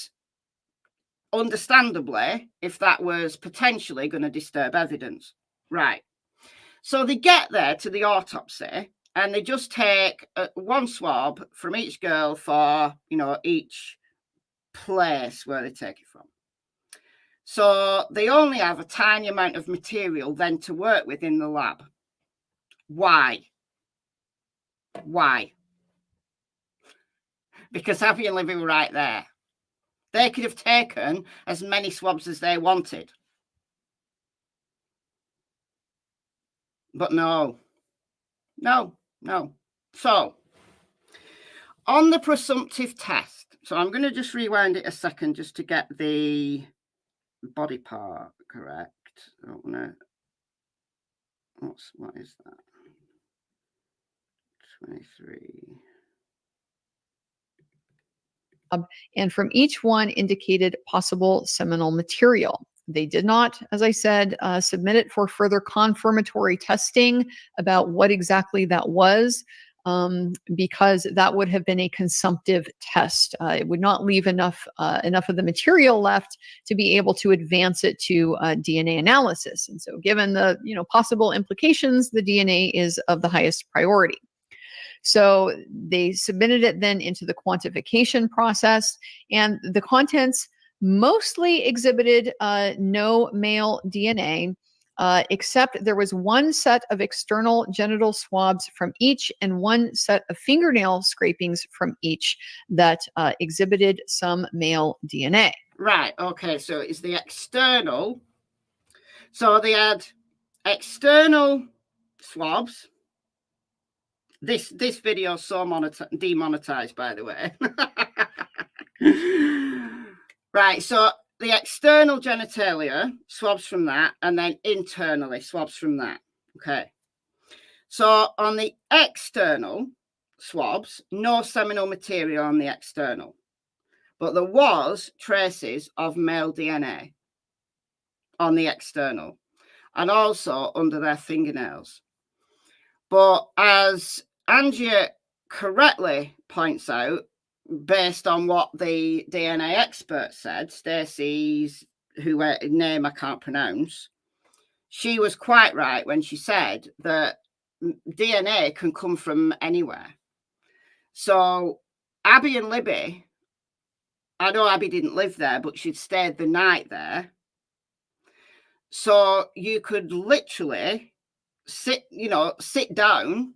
understandably, if that was potentially going to disturb evidence. Right. So they get there to the autopsy, and they just take one swab from each girl for, you know, each place where they take it from. So they only have a tiny amount of material then to work with in the lab. Why? Why? Because Abby and Libby were right there. They could have taken as many swabs as they wanted. But no. So, on the presumptive test, so I'm going to just rewind it a second just to get the body part correct. I don't know. What is that? 23. And from each one indicated possible seminal material. They did not, as I said, submit it for further confirmatory testing about what exactly that was, because that would have been a consumptive test. It would not leave enough of the material left to be able to advance it to DNA analysis. And so, given the possible implications, the DNA is of the highest priority. So they submitted it then into the quantification process, and the contents mostly exhibited no male DNA. Except there was one set of external genital swabs from each and one set of fingernail scrapings from each that exhibited some male DNA. Right. Okay. So it's the external. So they had external swabs. This video is so demonetized, by the way. Right. So the external genitalia, swabs from that, and then internally swabs from that. Okay. So on the external swabs, no seminal material on the external, but there was traces of male DNA on the external and also under their fingernails. But as Angia correctly points out, based on what the DNA expert said, Stacey's, whose name I can't pronounce, she was quite right when she said that DNA can come from anywhere. So Abby and Libby, I know Abby didn't live there, but she'd stayed the night there. So you could literally sit down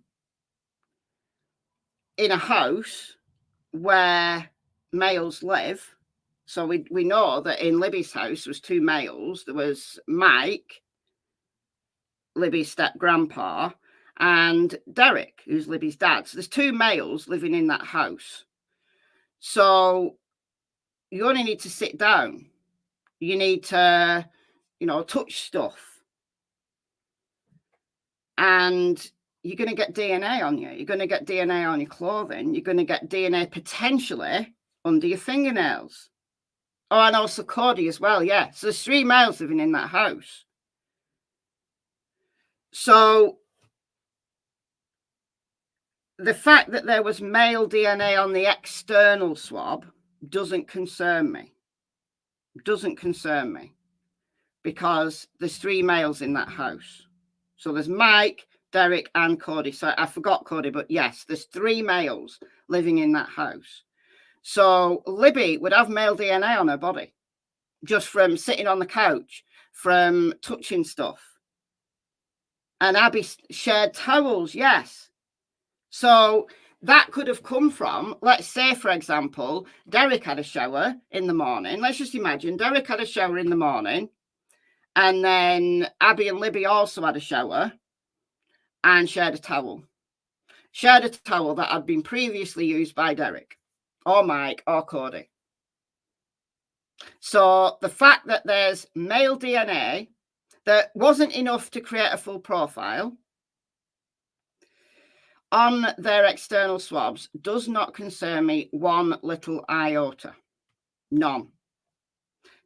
in a house where males live. So we know that in Libby's house was two males. There was Mike, Libby's step-grandpa, and Derek, who's Libby's dad. So there's two males living in that house. So you only need to sit down. You need to, touch stuff. And you're going to get DNA on you. You're going to get DNA on your clothing. You're going to get DNA potentially under your fingernails. Oh, and also Cody as well, yeah. So there's three males living in that house. So the fact that there was male DNA on the external swab doesn't concern me. Doesn't concern me. Because there's three males in that house. So there's Mike, Derek, and Cody. So I forgot Cody, but yes, there's three males living in that house. So Libby would have male DNA on her body just from sitting on the couch, from touching stuff. And Abby shared towels, yes. So that could have come from, let's say, for example, Derek had a shower in the morning. Let's just imagine Derek had a shower in the morning. And then Abby and Libby also had a shower and shared a towel. Shared a towel that had been previously used by Derek or Mike or Cody. So the fact that there's male DNA that wasn't enough to create a full profile on their external swabs does not concern me one little iota. None.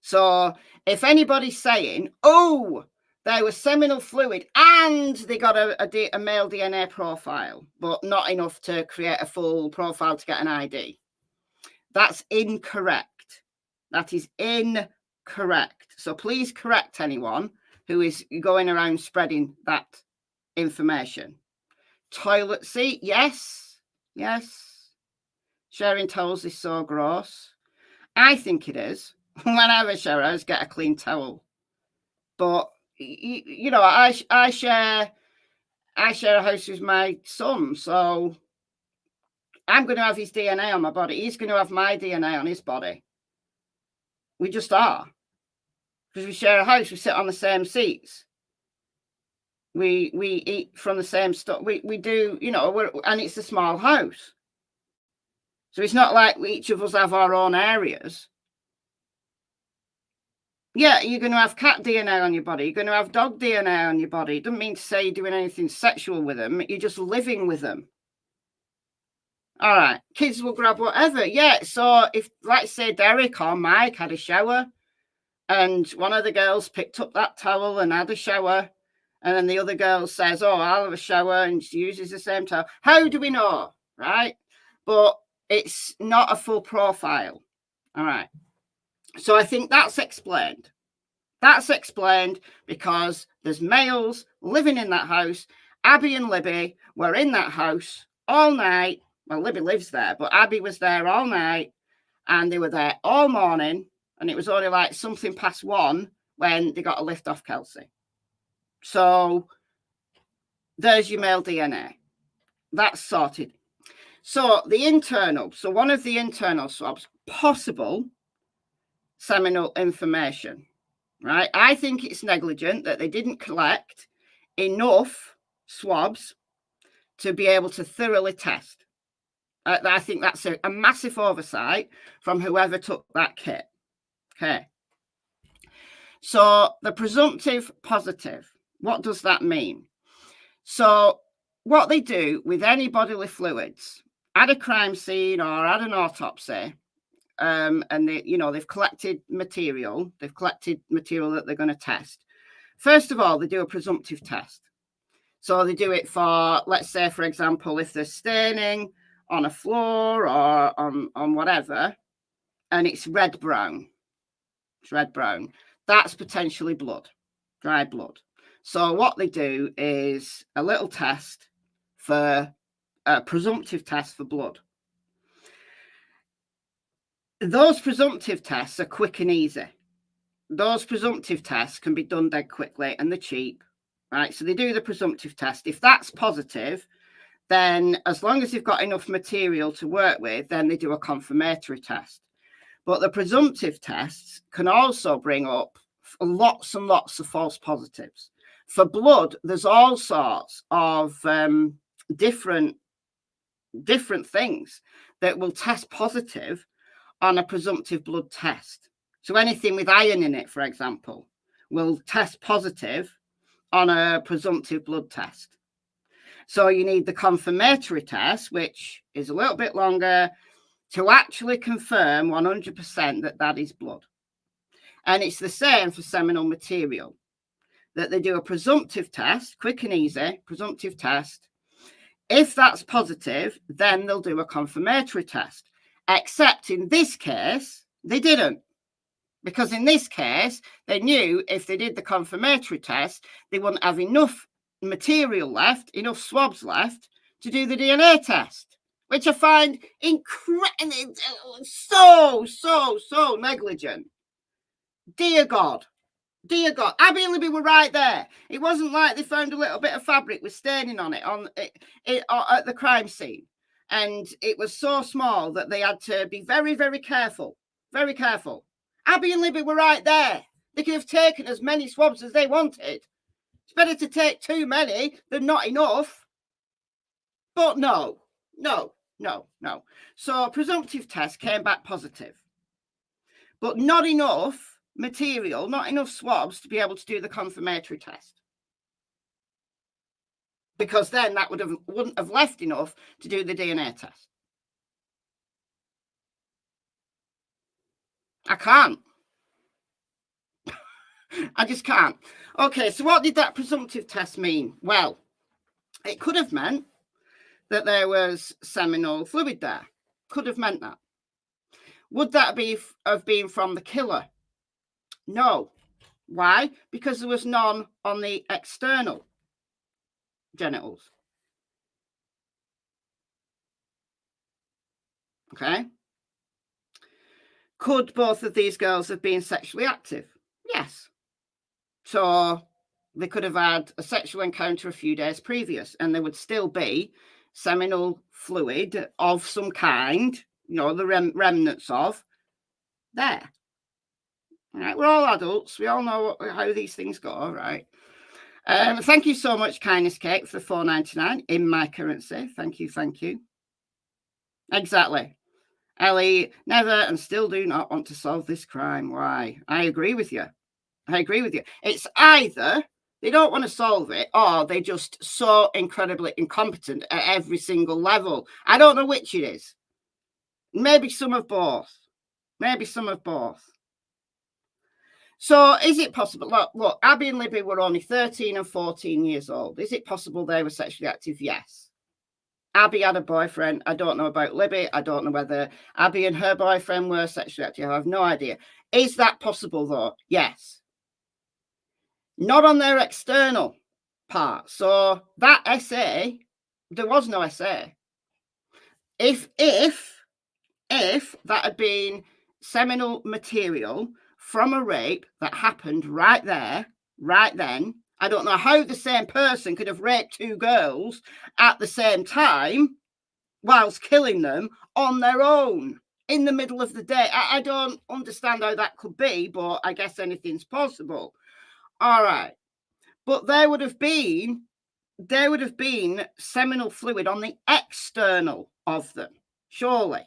So if anybody's saying, oh, there was seminal fluid and they got a male DNA profile, but not enough to create a full profile to get an ID, that's incorrect. That is incorrect. So please correct anyone who is going around spreading that information. Toilet seat, yes, yes. Sharing towels is so gross. I think it is. When I have a shower, I just get a clean towel. But I share a house with my son, so I'm going to have his DNA on my body. He's going to have my DNA on his body. We just are, because we share a house. We sit on the same seats. We eat from the same stuff. We do, and it's a small house, so it's not like each of us have our own areas. Yeah, you're going to have cat DNA on your body. You're going to have dog DNA on your body. It doesn't mean to say you're doing anything sexual with them. You're just living with them. All right. Kids will grab whatever. Yeah. So if, let's say, Derek or Mike had a shower and one of the girls picked up that towel and had a shower And then the other girl says, oh, I'll have a shower, and she uses the same towel. How do we know, right? But it's not a full profile. All right. So I think that's explained. That's explained because there's males living in that house. Abby and Libby were in that house all night. Well, Libby lives there, but Abby was there all night, and they were there all morning, and it was only like something past 1 when they got a lift off Kelsey. So there's your male DNA. That's sorted. So the internal, so one of the internal swabs, possible seminal information, right? I think it's negligent that they didn't collect enough swabs to be able to thoroughly test. I think that's a massive oversight from whoever took that kit. Okay. So the presumptive positive, what does that mean? So what they do with any bodily fluids at a crime scene or at an autopsy, and they've collected material. They've collected material that they're going to test. First of all, they do a presumptive test. So they do it for, let's say, for example, if there's staining on a floor or on whatever, and it's red-brown. It's red-brown. That's potentially blood, dry blood. So what they do is a little test for a presumptive test for blood. Those presumptive tests are quick and easy. Those presumptive tests can be done dead quickly and they're cheap, right? So they do the presumptive test. If that's positive, then as long as you've got enough material to work with, then they do a confirmatory test. But the presumptive tests can also bring up lots and lots of false positives. For blood, there's all sorts of different things that will test positive on a presumptive blood test. So anything with iron in it, for example, will test positive on a presumptive blood test. So you need the confirmatory test, which is a little bit longer, to actually confirm 100% that that is blood. And it's the same for seminal material, that they do a presumptive test, quick and easy, presumptive test. If that's positive, then they'll do a confirmatory test. Except in this case, they didn't. Because in this case, they knew if they did the confirmatory test, they wouldn't have enough material left, enough swabs left to do the DNA test, which I find incredible, so negligent. Dear God. Dear God, Abby and Libby were right there. It wasn't like they found a little bit of fabric with staining on it at the crime scene. And it was so small that they had to be very, very careful. Very careful. Abby and Libby were right there. They could have taken as many swabs as they wanted. It's better to take too many than not enough. But no. So presumptive test came back positive. But not enough material, not enough swabs to be able to do the confirmatory test. Because then that wouldn't have left enough to do the DNA test. I can't. I just can't. Okay, so what did that presumptive test mean? Well, it could have meant that there was seminal fluid there. Could have meant that. Would that have been from the killer? No. Why? Because there was none on the external genitals. Okay. Could both of these girls have been sexually active? Yes. So they could have had a sexual encounter a few days previous, and there would still be seminal fluid of some kind, the remnants of there. All right, we're all adults. We all know how these things go, right? Thank you so much, Kindness Cake, for the $4.99 in my currency. Thank you. Exactly. Ellie, never and still do not want to solve this crime. Why? I agree with you. It's either they don't want to solve it or they're just so incredibly incompetent at every single level. I don't know which it is. Maybe some of both. So is it possible? Look, Abby and Libby were only 13 and 14 years old. Is it possible they were sexually active? Yes. Abby had a boyfriend. I don't know about Libby. I don't know whether Abby and her boyfriend were sexually active. I have no idea. Is that possible, though? Yes. Not on their external part. So that essay, there was no essay. If that had been seminal material from a rape that happened right there, right then, I don't know how the same person could have raped two girls at the same time whilst killing them on their own in the middle of the day. I don't understand how that could be, but I guess anything's possible. All right. But there would have been seminal fluid on the external of them, surely.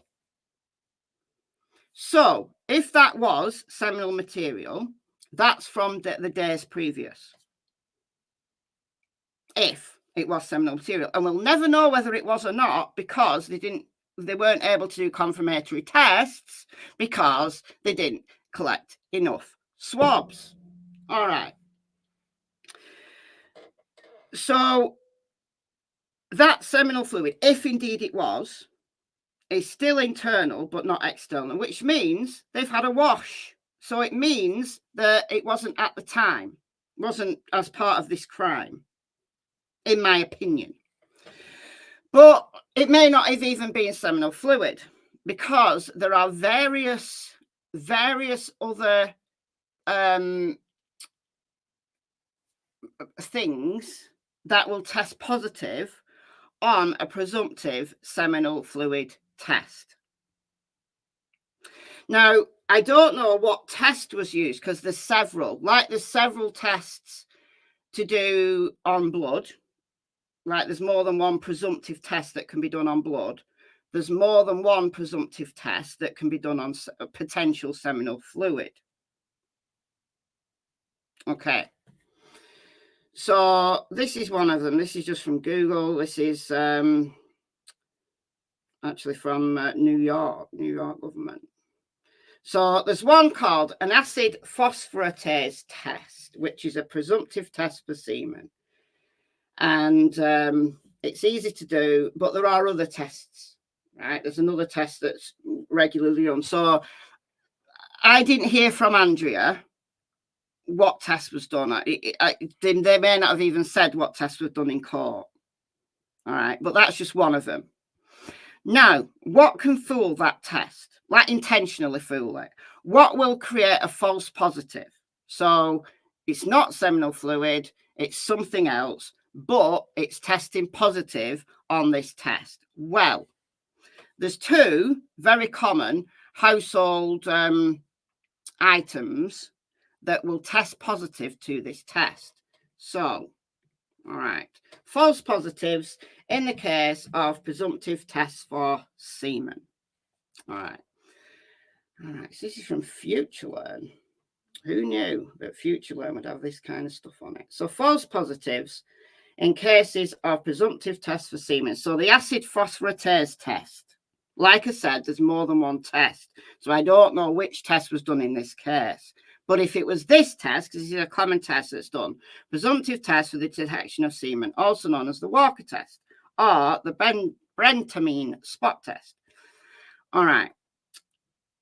So if that was seminal material, that's from the days previous. If it was seminal material, and we'll never know whether it was or not because they weren't able to do confirmatory tests because they didn't collect enough swabs. All right. So that seminal fluid, if indeed it was, is still internal but not external, which means they've had a wash. So it means that it wasn't at the time, wasn't as part of this crime, in my opinion. But it may not have even been seminal fluid because there are various other things that will test positive on a presumptive seminal fluid test. Now, I don't know what test was used because there's several tests to do on blood. Right, there's more than one presumptive test that can be done on blood. There's more than one presumptive test that can be done on potential seminal fluid. Okay. So this is one of them. This is just from Google. This is actually from New York government. So there's one called an acid phosphatase test, which is a presumptive test for semen. And it's easy to do, but there are other tests, right? There's another test that's regularly done. So I didn't hear from Andrea what test was done. They may not have even said what test was done in court. All right, but that's just one of them. Now, what can fool that test? Like intentionally fool it? What will create a false positive? So it's not seminal fluid, it's something else, but it's testing positive on this test. Well, there's two very common household items that will test positive to this test. So, all right, false positives in the case of presumptive tests for semen. All right, so this is from FutureLearn. Who knew that FutureLearn would have this kind of stuff on it? So false positives in cases of presumptive tests for semen. So the acid phosphatase test, like I said, there's more than one test. So I don't know which test was done in this case. But if it was this test, because this is a common test that's done, presumptive test for the detection of semen, also known as the Walker test, or the Brentamine spot test. All right.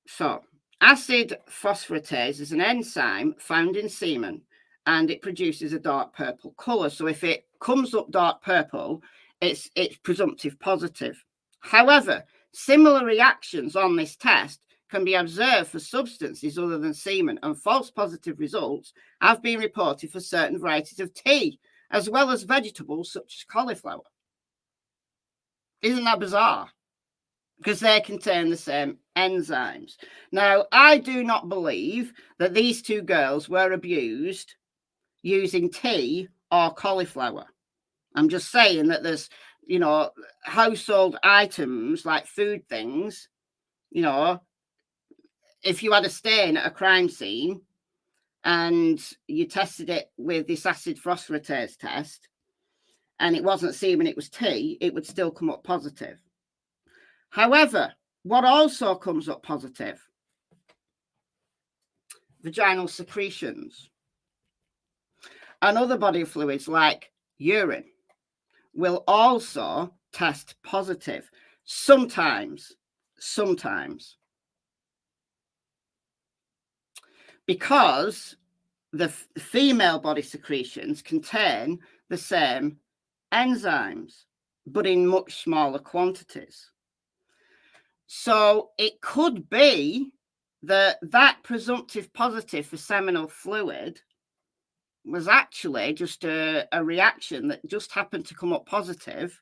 So acid phosphatase is an enzyme found in semen, and it produces a dark purple color. So if it comes up dark purple, it's presumptive positive. However, similar reactions on this test can be observed for substances other than semen, and false positive results have been reported for certain varieties of tea, as well as vegetables such as cauliflower. Isn't that bizarre? Because they contain the same enzymes. Now, I do not believe that these two girls were abused using tea or cauliflower. I'm just saying that there's, household items like food things, if you had a stain at a crime scene and you tested it with this acid phosphatase test and it wasn't semen, it was tea, it would still come up positive. However, what also comes up positive? vaginal secretions and other body fluids like urine will also test positive. Sometimes. Because the female body secretions contain the same enzymes, but in much smaller quantities. So it could be that presumptive positive for seminal fluid was actually just a reaction that just happened to come up positive,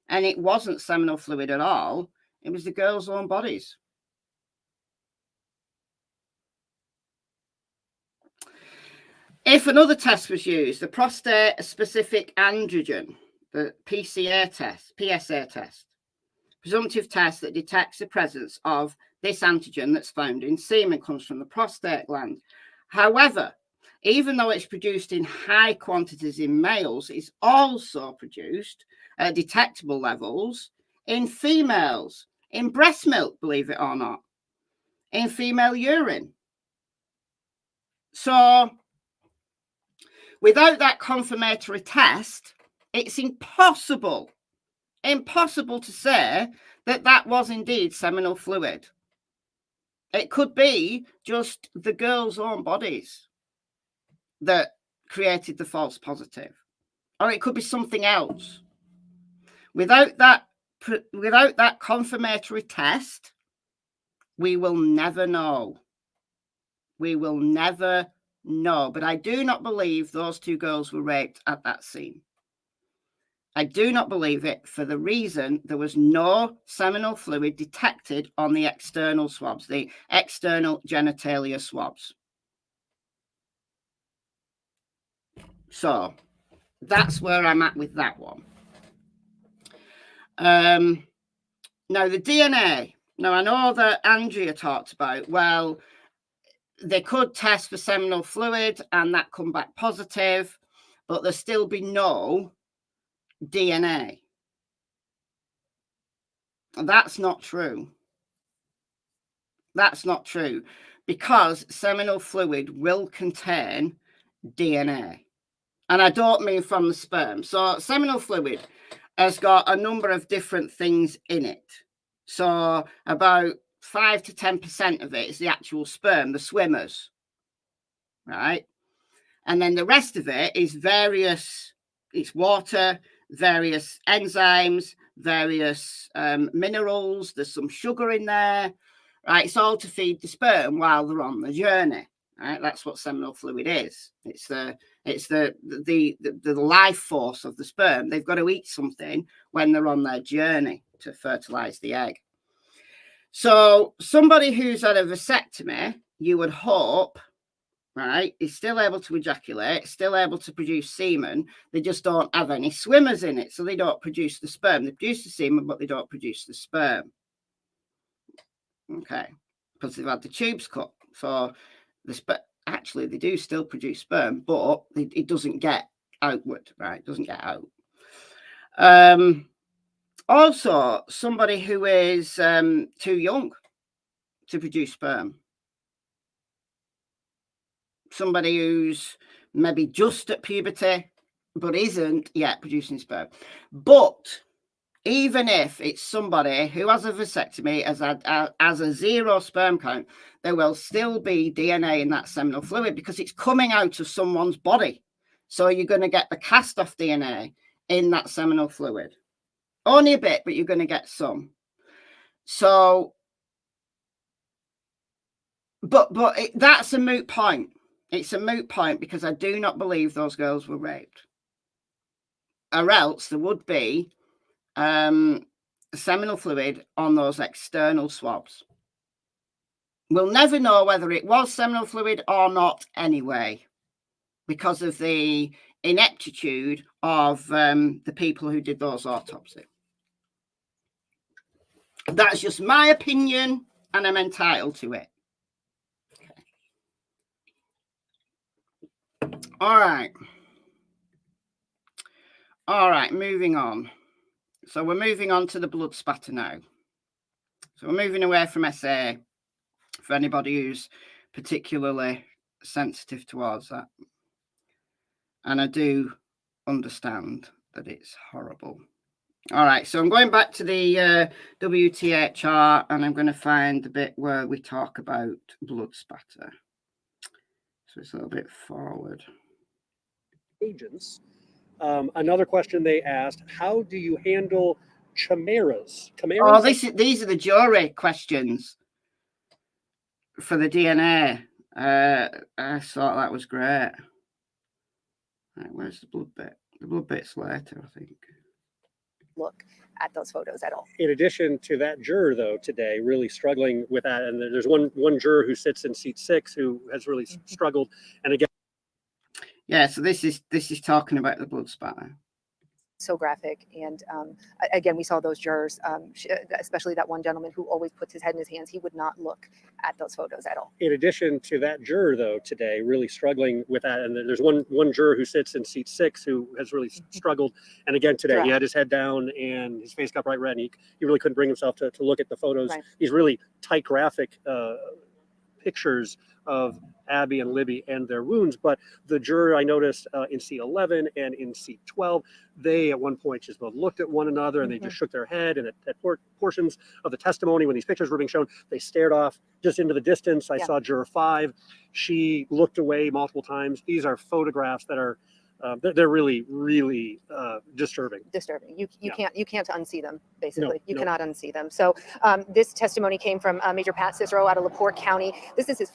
and it wasn't seminal fluid at all. It was the girls' own bodies. If another test was used, the prostate-specific androgen, the PSA test, presumptive test that detects the presence of this antigen that's found in semen, comes from the prostate gland. However, even though it's produced in high quantities in males, it's also produced at detectable levels in females, in breast milk, believe it or not, in female urine. So without that confirmatory test, it's impossible to say that was indeed seminal fluid. It could be just the girls' own bodies that created the false positive, or it could be something else. Without that confirmatory test, we will never know. We will never know. But I do not believe those two girls were raped at that scene. I do not believe it for the reason there was no seminal fluid detected on the external swabs, the external genitalia swabs. So that's where I'm at with that one. Now the DNA. Now I know that Andrea talked about, well, they could test for seminal fluid and that come back positive, but there still be no DNA. That's not true. That's not true, because seminal fluid will contain DNA. And I don't mean from the sperm. So seminal fluid has got a number of different things in it. So about 5 to 10% of it is the actual sperm, the swimmers, right? And then the rest of it is it's water, various enzymes, various minerals. There's some sugar in there, right? It's all to feed the sperm while they're on the journey, right? That's what seminal fluid is. It's the life force of the sperm. They've got to eat something when they're on their journey to fertilize the egg. So somebody who's had a vasectomy, you would hope, right, is still able to ejaculate, still able to produce semen. They just don't have any swimmers in it, so they don't produce the sperm. They produce the semen, but they don't produce the sperm. Okay, because they've had the tubes cut. So actually, they do still produce sperm, but it doesn't get outward, right? It doesn't get out. Also, somebody who is too young to produce sperm. Somebody who's maybe just at puberty, but isn't yet producing sperm. But even if it's somebody who has a vasectomy, as a 0 sperm count, there will still be DNA in that seminal fluid because it's coming out of someone's body. So you're going to get the cast-off DNA in that seminal fluid. Only a bit, but you're going to get some. So, but that's a moot point. It's a moot point because I do not believe those girls were raped. Or else there would be seminal fluid on those external swabs. We'll never know whether it was seminal fluid or not anyway, because of the ineptitude of the people who did those autopsies. That's just my opinion, and I'm entitled to it. Okay. All right, moving on. So we're moving on to the blood spatter now. So we're moving away from SA for anybody who's particularly sensitive towards that. And I do understand that it's horrible. All right, so I'm going back to the WTHR, and I'm going to find the bit where we talk about blood spatter. So it's a little bit forward. Agents. Another question they asked, how do you handle chimeras? Oh, these are the jury questions for the DNA. I thought that was great. Right, where's the blood bit? The blood bit's later, I think. Look at those photos at all. In addition to that juror, though, today really struggling with that, and there's one juror who sits in seat 6 who has really struggled. And again, yeah. So this is talking about the blood spatter. So graphic, and again, we saw those jurors, especially that one gentleman who always puts his head in his hands. He would not look at those photos at all. In addition to that juror, though, today really struggling with that, and there's one juror who sits in seat 6 who has really struggled. And again, today he had his head down and his face got bright red, and he really couldn't bring himself to look at the photos. Right. These really tight graphic pictures of Abby and Libby and their wounds. But the juror I noticed in seat 11 and in seat 12, they at one point just both looked at one another and they just shook their head. And at portions of the testimony, when these pictures were being shown, they stared off just into the distance. I saw juror 5. She looked away multiple times. These are photographs that are they're really, really disturbing. Disturbing. You can't unsee them. Basically, you cannot unsee them. So this testimony came from Major Pat Cicero out of LaPorte County. This is his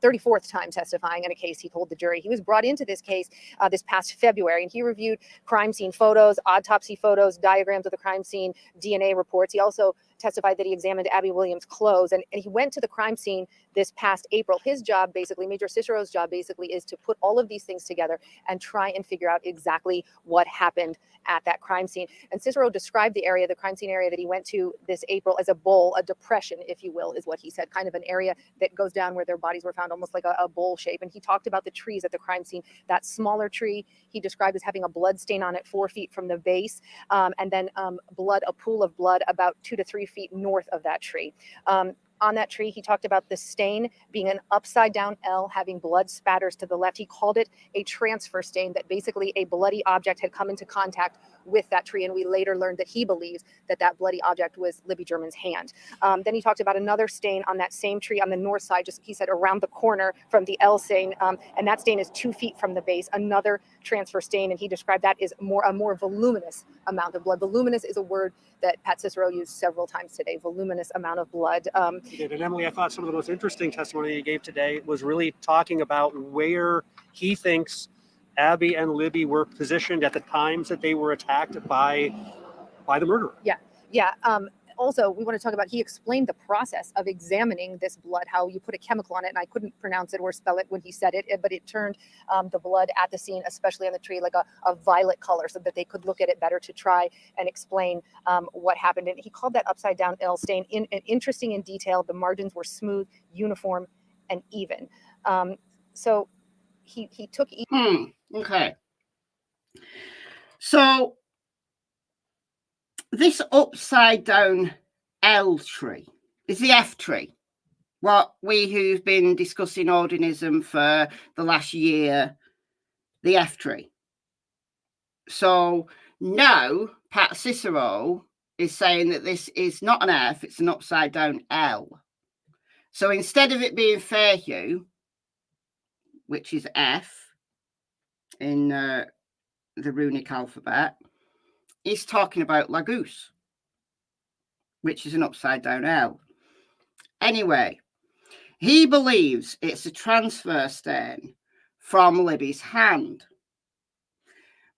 34th time testifying in a case. He told the jury he was brought into this case this past February, and he reviewed crime scene photos, autopsy photos, diagrams of the crime scene, DNA reports. He also testified that he examined Abby Williams' clothes, and he went to the crime scene this past April. His job, basically, Major Cicero's job, basically, is to put all of these things together and try and figure out exactly what happened at that crime scene. And Cicero described the area, the crime scene area that he went to this April, as a bowl, a depression, if you will, is what he said, kind of an area that goes down where their bodies were found, almost like a bowl shape. And he talked about the trees at the crime scene. That smaller tree he described as having a blood stain on it 4 feet from the base, and then a pool of blood about 2 to 3 feet north of that tree. On that tree, he talked about the stain being an upside down L, having blood spatters to the left. He called it a transfer stain, that basically a bloody object had come into contact with that tree. And we later learned that he believes that that bloody object was Libby German's hand. Then he talked about another stain on that same tree on the north side, just he said around the corner from the L stain. And that stain is 2 feet from the base, another transfer stain. And he described that as a more voluminous amount of blood. Voluminous is a word that Pat Cicero used several times today, voluminous amount of blood. He did. And Emily, I thought some of the most interesting testimony he gave today was really talking about where he thinks Abby and Libby were positioned at the times that they were attacked by the murderer. Yeah. Also, we want to talk about, he explained the process of examining this blood, how you put a chemical on it, and I couldn't pronounce it or spell it when he said it, but it turned the blood at the scene, especially on the tree, like a violet color, so that they could look at it better to try and explain what happened. And he called that upside down L stain interesting in detail. The margins were smooth, uniform, and even. So he took... Okay. So this upside down L tree is the F tree. What we who've been discussing Ordinism for the last year, the F tree. So now Pat Cicero is saying that this is not an F, it's an upside down L. So instead of it being Fairhue, which is F in the runic alphabet, he's talking about Lagousse, which is an upside down L. Anyway, he believes it's a transfer stain from Libby's hand.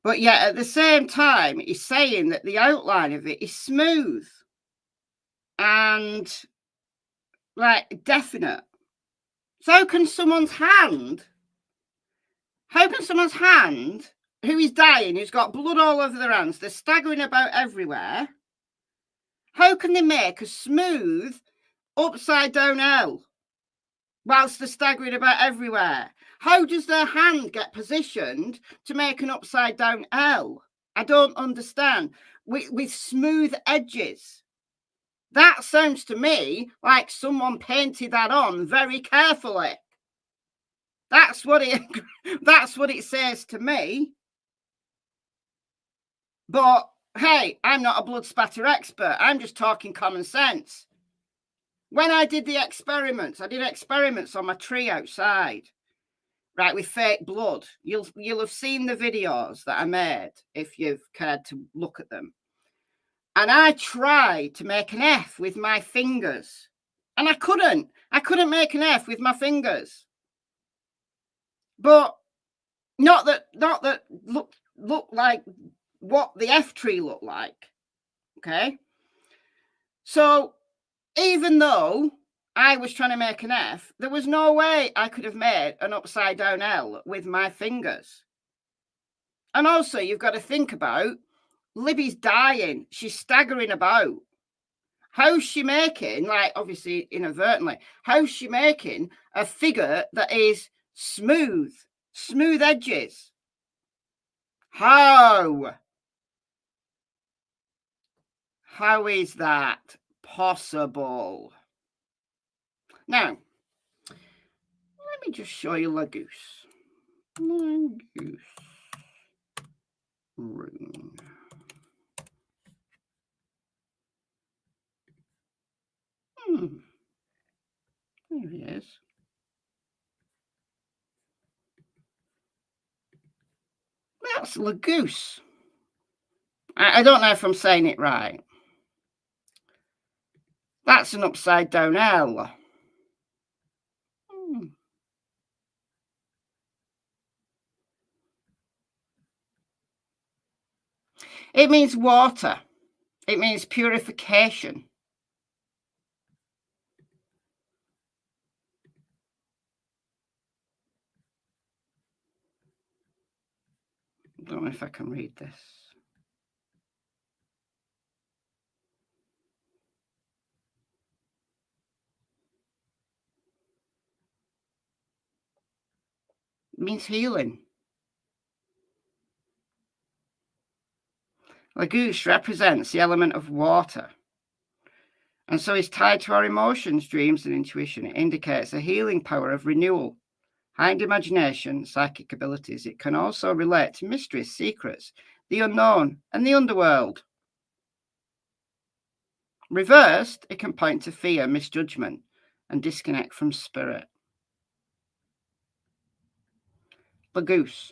But yet at the same time, he's saying that the outline of it is smooth and like definite. So how can someone's hand, who is dying, who's got blood all over their hands, they're staggering about everywhere, how can they make a smooth upside down L whilst they're staggering about everywhere? How does their hand get positioned to make an upside down L? I don't understand. With smooth edges. That sounds to me like someone painted that on very carefully. That's what it says to me. But hey, I'm not a blood spatter expert. I'm just talking common sense. When I did the experiments, I did experiments on my tree outside, right, with fake blood. You'll have seen the videos that I made if you've cared to look at them. And I tried to make an F with my fingers, and I couldn't. I couldn't make an F with my fingers. But not that look like what the F tree looked like. Okay. So even though I was trying to make an F, there was no way I could have made an upside down L with my fingers. And also, you've got to think about Libby's dying. She's staggering about. How's she making, like obviously inadvertently, how's she making a figure that is smooth edges? How is that possible? Now, let me just show you Lagoose. Lagoose rune. There he is. That's Lagoose. I don't know if I'm saying it right. That's an upside down L. It means water. It means purification. I don't know if I can read this. It means healing. Lagoose represents the element of water, and so is tied to our emotions, dreams, and intuition. It indicates a healing power of renewal, heightened imagination, psychic abilities. It can also relate to mysteries, secrets, the unknown, and the underworld. Reversed, it can point to fear, misjudgment, and disconnect from spirit. Lagoose.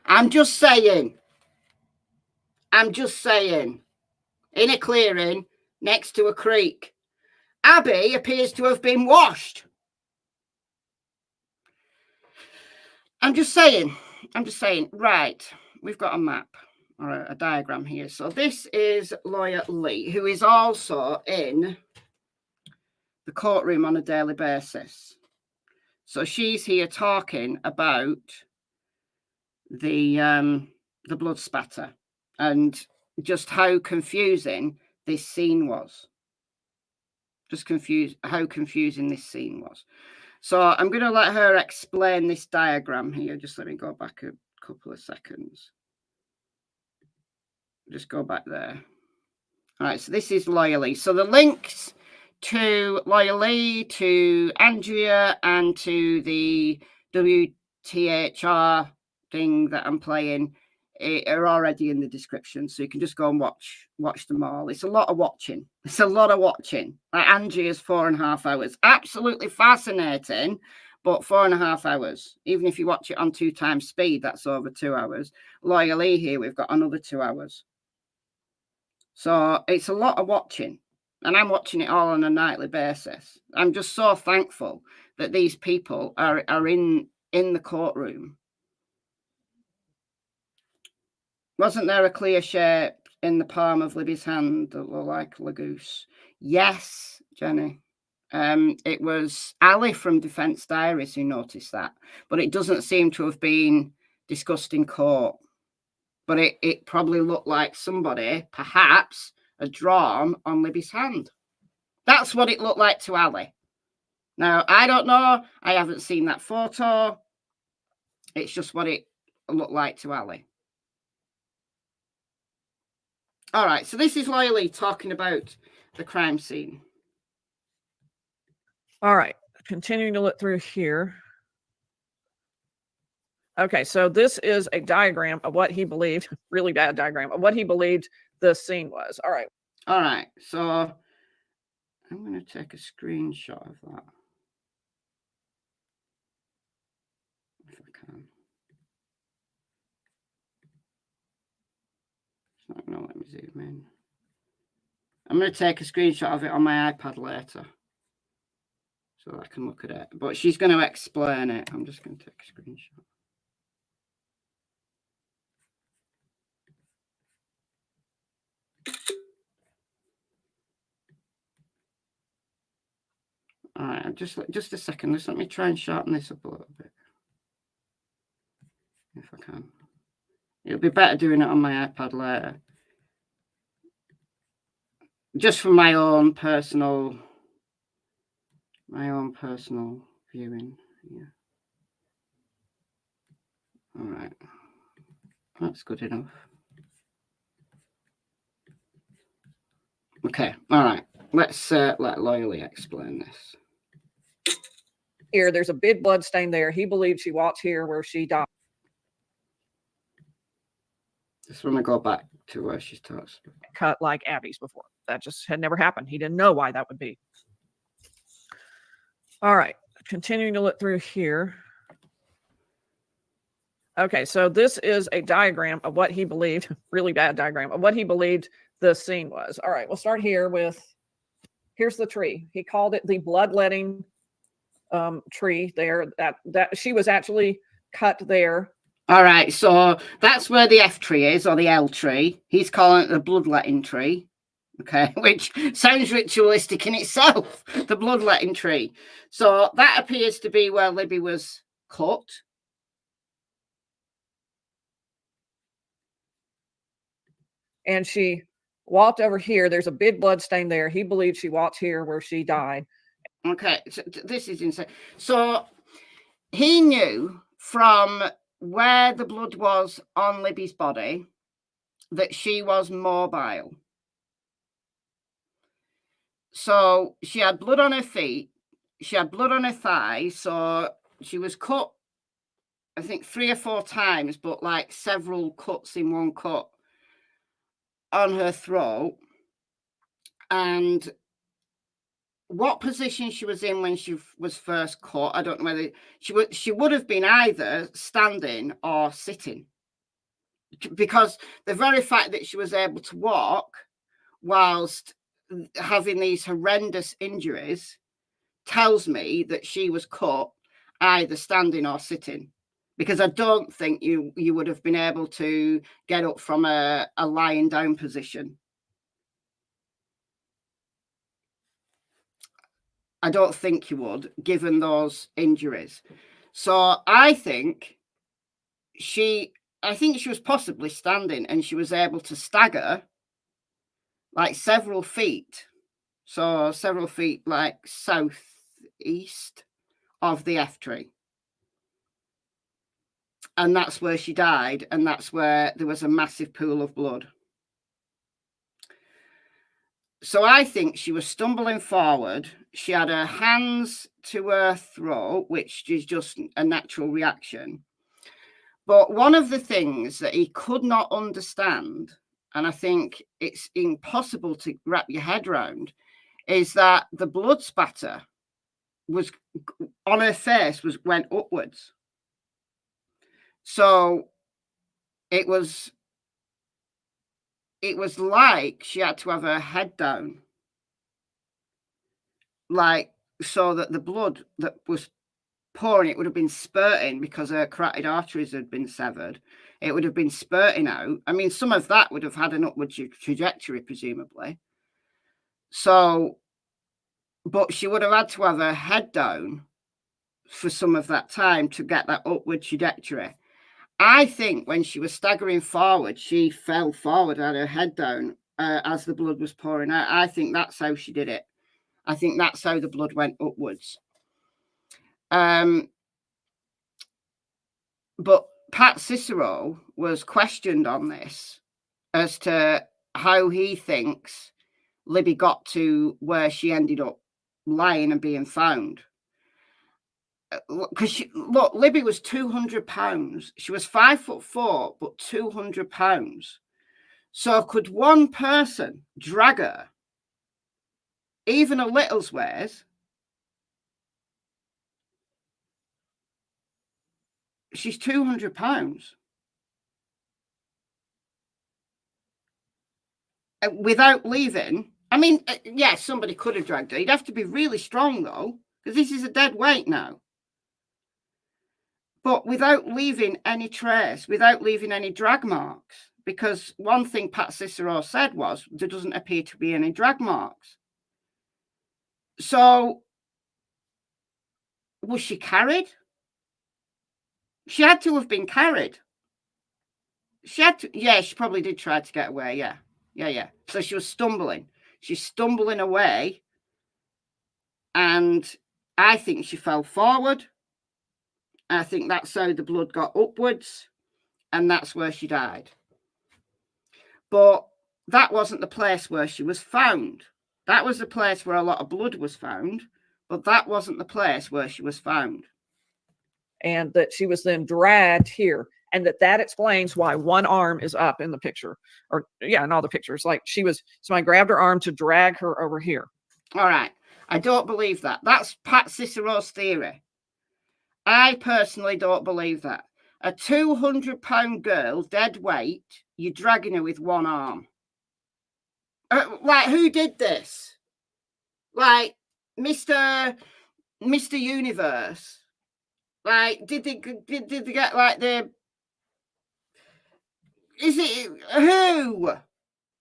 I'm just saying. In a clearing next to a creek, Abby appears to have been washed. I'm just saying. Right, we've got a map or a diagram here. So this is Lawyer Lee, who is also in the courtroom on a daily basis. So she's here talking about the blood spatter and just how confusing this scene was. How confusing this scene was. So I'm going to let her explain this diagram here. Just let me go back a couple of seconds. Just go back there. All right, so this is Lawyer Lee. So the links to Lawyer Lee, to Andrea, and to the WTHR thing that I'm playing are already in the description, so you can just go and watch them all. It's a lot of watching. Like Andrea's 4.5 hours, absolutely fascinating, but 4.5 hours. Even if you watch it on 2 times speed, that's over 2 hours. Lawyer Lee here, we've got another 2 hours. So it's a lot of watching, and I'm watching it all on a nightly basis. I'm just so thankful that these people are in the courtroom. Wasn't there a clear shape in the palm of Libby's hand that looked like Lagoose? Yes, Jenny. It was Ali from Defence Diaries who noticed that, but it doesn't seem to have been discussed in court. But it probably looked like somebody, perhaps, had drawn on Libby's hand. That's what it looked like to Ali. Now, I don't know. I haven't seen that photo. It's just what it looked like to Ali. All right, so this is Lawyer Lee talking about the crime scene. All right. continuing to look through here. Okay, so this is a diagram of what he believed, really bad diagram, of what he believed the scene was. All right. All right, so I'm going to take a screenshot of that. If I can. It's not going to let me zoom in. I'm going to take a screenshot of it on my iPad later so I can look at it. But she's going to explain it. I'm just going to take a screenshot. All right, just a second. Just let me try and shorten this up a little bit, if I can. It'll be better doing it on my iPad later. Just for my own personal viewing. Yeah. All right, that's good enough. Okay, all right. Let's let Loyally explain this. Here, there's a big blood stain there. He believed she walked here where she died. Just want to go back to where she talks. Cut like Abby's before. That just had never happened. He didn't know why that would be. All right, continuing to look through here. Okay, so this is a diagram of what he believed, really bad diagram, of what he believed the scene was. All right, we'll start here with, here's the tree. He called it the bloodletting tree there. That she was actually cut there. All right, so that's where the F tree is, or the L tree. He's calling it the bloodletting tree. Okay, which sounds ritualistic in itself, the bloodletting tree. So that appears to be where Libby was cut. And she walked over here. There's a big blood stain there. He believed she walked here where she died. Okay, so this is insane. So he knew from where the blood was on Libby's body that she was mobile. So she had blood on her feet. She had blood on her thighs. So she was cut, I think, 3 or 4 times, but like several cuts in one cut on her throat. And what position she was in when she was first cut, I don't know whether she would have been either standing or sitting, because the very fact that she was able to walk whilst having these horrendous injuries tells me that she was cut either standing or sitting, because I don't think you would have been able to get up from a lying down position. I don't think you would, given those injuries. So I think she was possibly standing, and she was able to stagger like several feet. So several feet like southeast of the F tree. And that's where she died. And that's where there was a massive pool of blood. So I think she was stumbling forward. She had her hands to her throat, which is just a natural reaction. But one of the things that he could not understand, and I think it's impossible to wrap your head around, is that the blood spatter was on her face went upwards. So it was like she had to have her head down, like, so that the blood that was pouring, it would have been spurting, because her carotid arteries had been severed. It would have been spurting out. I mean, some of that would have had an upward trajectory, presumably. So, but she would have had to have her head down for some of that time to get that upward trajectory. I think when she was staggering forward, she fell forward, had her head down as the blood was pouring out. I think that's how she did it. I think that's how the blood went upwards. But Pat Cicero was questioned on this as to how he thinks Libby got to where she ended up lying and being found. because look, Libby was 200 pounds. She was 5'4", but 200 pounds. So could one person drag her, even a little's ways? She's 200 pounds. Without leaving. I mean, yeah, somebody could have dragged her. You'd have to be really strong, though, because this is a dead weight now. But without leaving any trace, without leaving any drag marks. Because one thing Pat Cicero said was, there doesn't appear to be any drag marks. So, was she carried? She had to have been carried. She had to, yeah, she probably did try to get away, yeah. Yeah. So she was stumbling. She's stumbling away. And I think she fell forward. I think that's how the blood got upwards. And that's where she died. But that wasn't the place where she was found. That was the place where a lot of blood was found. But that wasn't the place where she was found. And that she was then dragged here. And that explains why one arm is up in the picture. Or, yeah, in all the pictures. Like so I grabbed her arm to drag her over here. All right. I don't believe that. That's Pat Cicero's theory. I personally don't believe that. A 200-pound girl, dead weight, you're dragging her with one arm. Like, who did this? Like, Mr. Universe. Like, did they get like the... Is it who?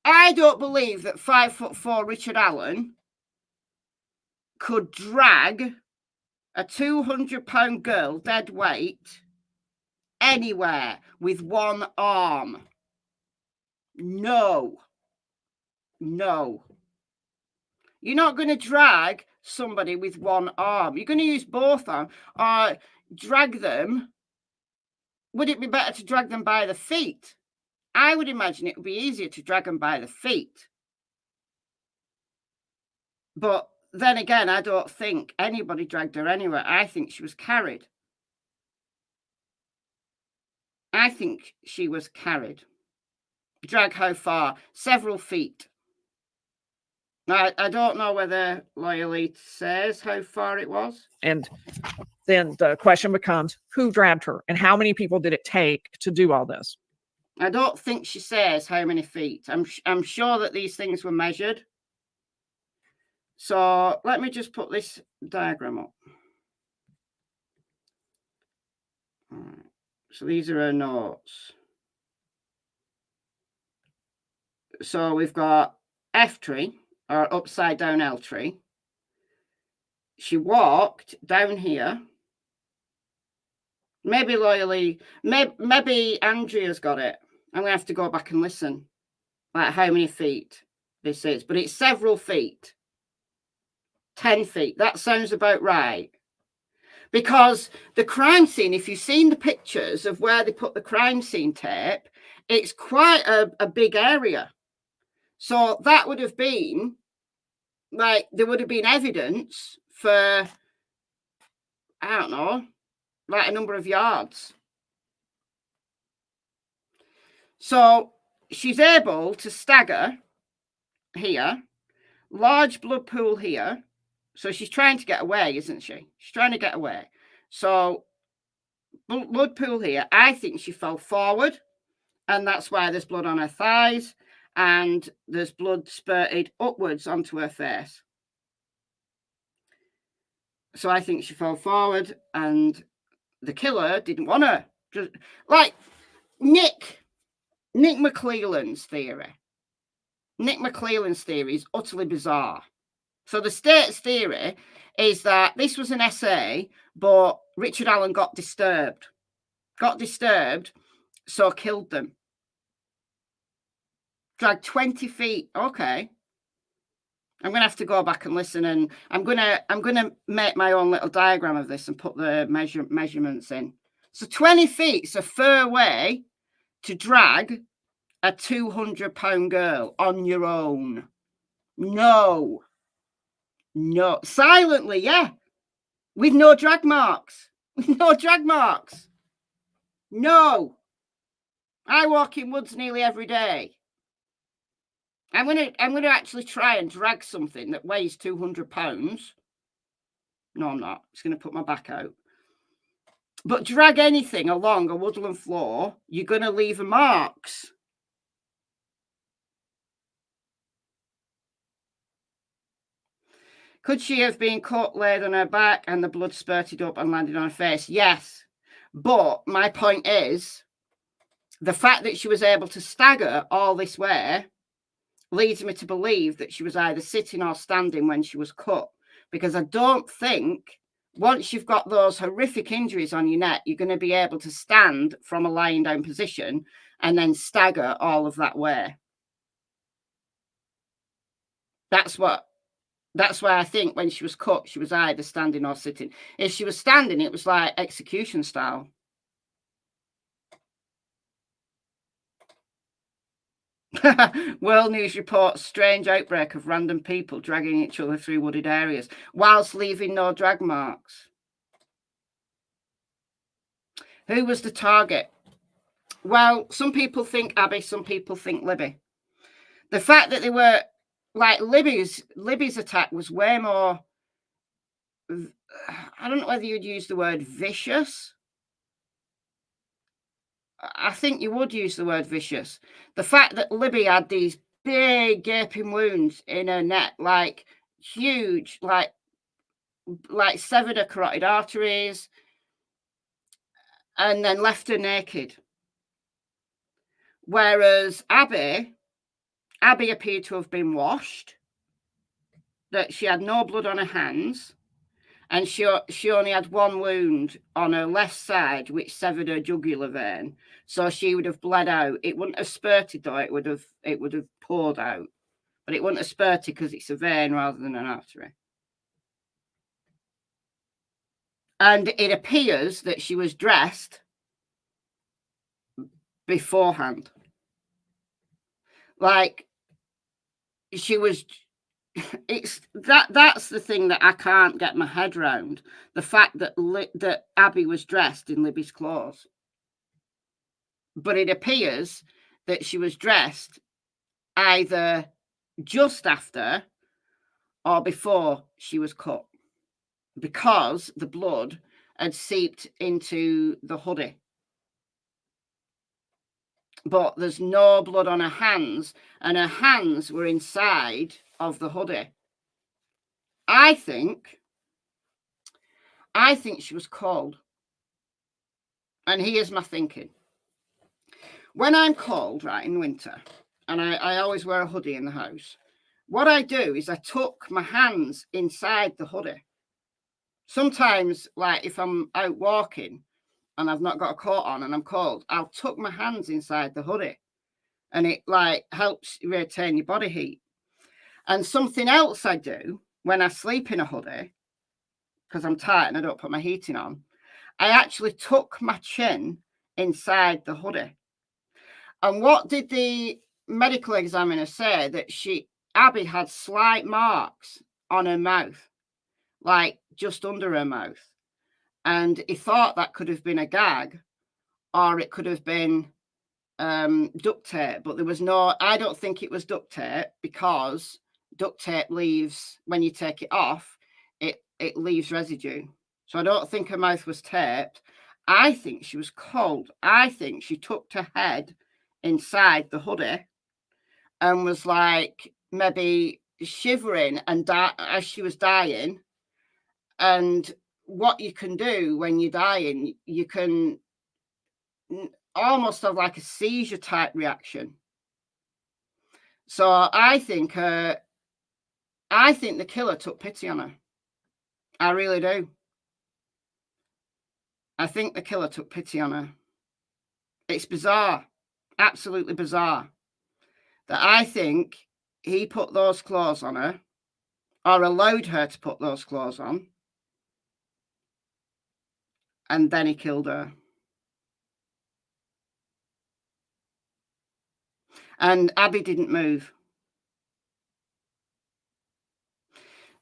I don't believe that 5'4" Richard Allen could drag a 200-pound girl, dead weight, anywhere with one arm. No. You're not going to drag somebody with one arm. You're going to use both arms or drag them. Would it be better to drag them by the feet? I would imagine it would be easier to drag them by the feet. But then again, I don't think anybody dragged her anywhere. I think she was carried. I think she was carried. Drag how far? Several feet. Now, I don't know whether Loyally says how far it was. And then the question becomes, who dragged her? And how many people did it take to do all this? I don't think she says how many feet. I'm sure that these things were measured. So let me just put this diagram up. All right. So these are her notes. So we've got F tree, or upside down L tree. She walked down here. Maybe Loyally, maybe Andrea's got it. I'm going to have to go back and listen, like how many feet this is. But it's several feet. 10 feet. That sounds about right. Because the crime scene, if you've seen the pictures of where they put the crime scene tape, it's quite a big area. So that would have been, like, there would have been evidence for, I don't know, like a number of yards. So she's able to stagger here, large blood pool here. So she's trying to get away, isn't she? She's trying to get away. So blood pool here. I think she fell forward, and that's why there's blood on her thighs, and there's blood spurted upwards onto her face. So I think she fell forward, and the killer didn't want her. Just like Nick McClelland's theory. Nick McClelland's theory is utterly bizarre. So the state's theory is that this was an SA, but Richard Allen got disturbed, so killed them. Dragged 20 feet. Okay. I'm going to have to go back and listen, and I'm going to make my own little diagram of this and put the measurements in. So 20 feet is a fair way to drag a 200-pound girl on your own. No. Silently, yeah. with no drag marks. With no drag marks. No. I walk in woods nearly every day. I'm gonna actually try and drag something that weighs 200 pounds. No, I'm not. It's gonna put my back out. But drag anything along a woodland floor, you're gonna leave marks. Could she have been caught laid on her back and the blood spurted up and landed on her face? Yes. But my point is, the fact that she was able to stagger all this way leads me to believe that she was either sitting or standing when she was cut. Because I don't think, once you've got those horrific injuries on your neck, you're going to be able to stand from a lying down position and then stagger all of that way. That's why I think when she was cut, she was either standing or sitting. If she was standing, it was like execution style. World News reports strange outbreak of random people dragging each other through wooded areas whilst leaving no drag marks. Who was the target? Well, some people think Abby, some people think Libby. The fact that they were like Libby's attack was way more, I don't know whether you'd use the word vicious. I think you would use the word vicious. The fact that Libby had these big gaping wounds in her neck, like huge, like severed her carotid arteries, and then left her naked. Whereas Abby appeared to have been washed, that she had no blood on her hands, and she only had one wound on her left side, which severed her jugular vein. So she would have bled out. It wouldn't have spurted though. It would have poured out, but it wouldn't have spurted because it's a vein rather than an artery. And it appears that she was dressed beforehand. Like she was, that's the thing that I can't get my head around. The fact that that Abby was dressed in Libby's clothes. But it appears that she was dressed either just after or before she was cut, because the blood had seeped into the hoodie. But there's no blood on her hands, and her hands were inside of the hoodie. I think she was cold. And here's my thinking. When I'm cold, right, in winter, and I always wear a hoodie in the house, what I do is I tuck my hands inside the hoodie. Sometimes, like if I'm out walking and I've not got a coat on and I'm cold, I'll tuck my hands inside the hoodie, and it like helps retain your body heat. And something else I do when I sleep in a hoodie, because I'm tight and I don't put my heating on, I actually tuck my chin inside the hoodie. And what did the medical examiner say? That Abby had slight marks on her mouth, like just under her mouth. And he thought that could have been a gag, or it could have been duct tape. But there was no, I don't think it was duct tape, because duct tape leaves, when you take it off, it leaves residue. So I don't think her mouth was taped. I think she was cold. I think she tucked her head inside the hoodie and was like maybe shivering and as she was dying. And what you can do when you're dying, you can almost have like a seizure type reaction. So I think the killer took pity on her. I really do. I think the killer took pity on her. It's bizarre, absolutely bizarre, that I think he put those clothes on her, or allowed her to put those clothes on, and then he killed her. And Abby didn't move.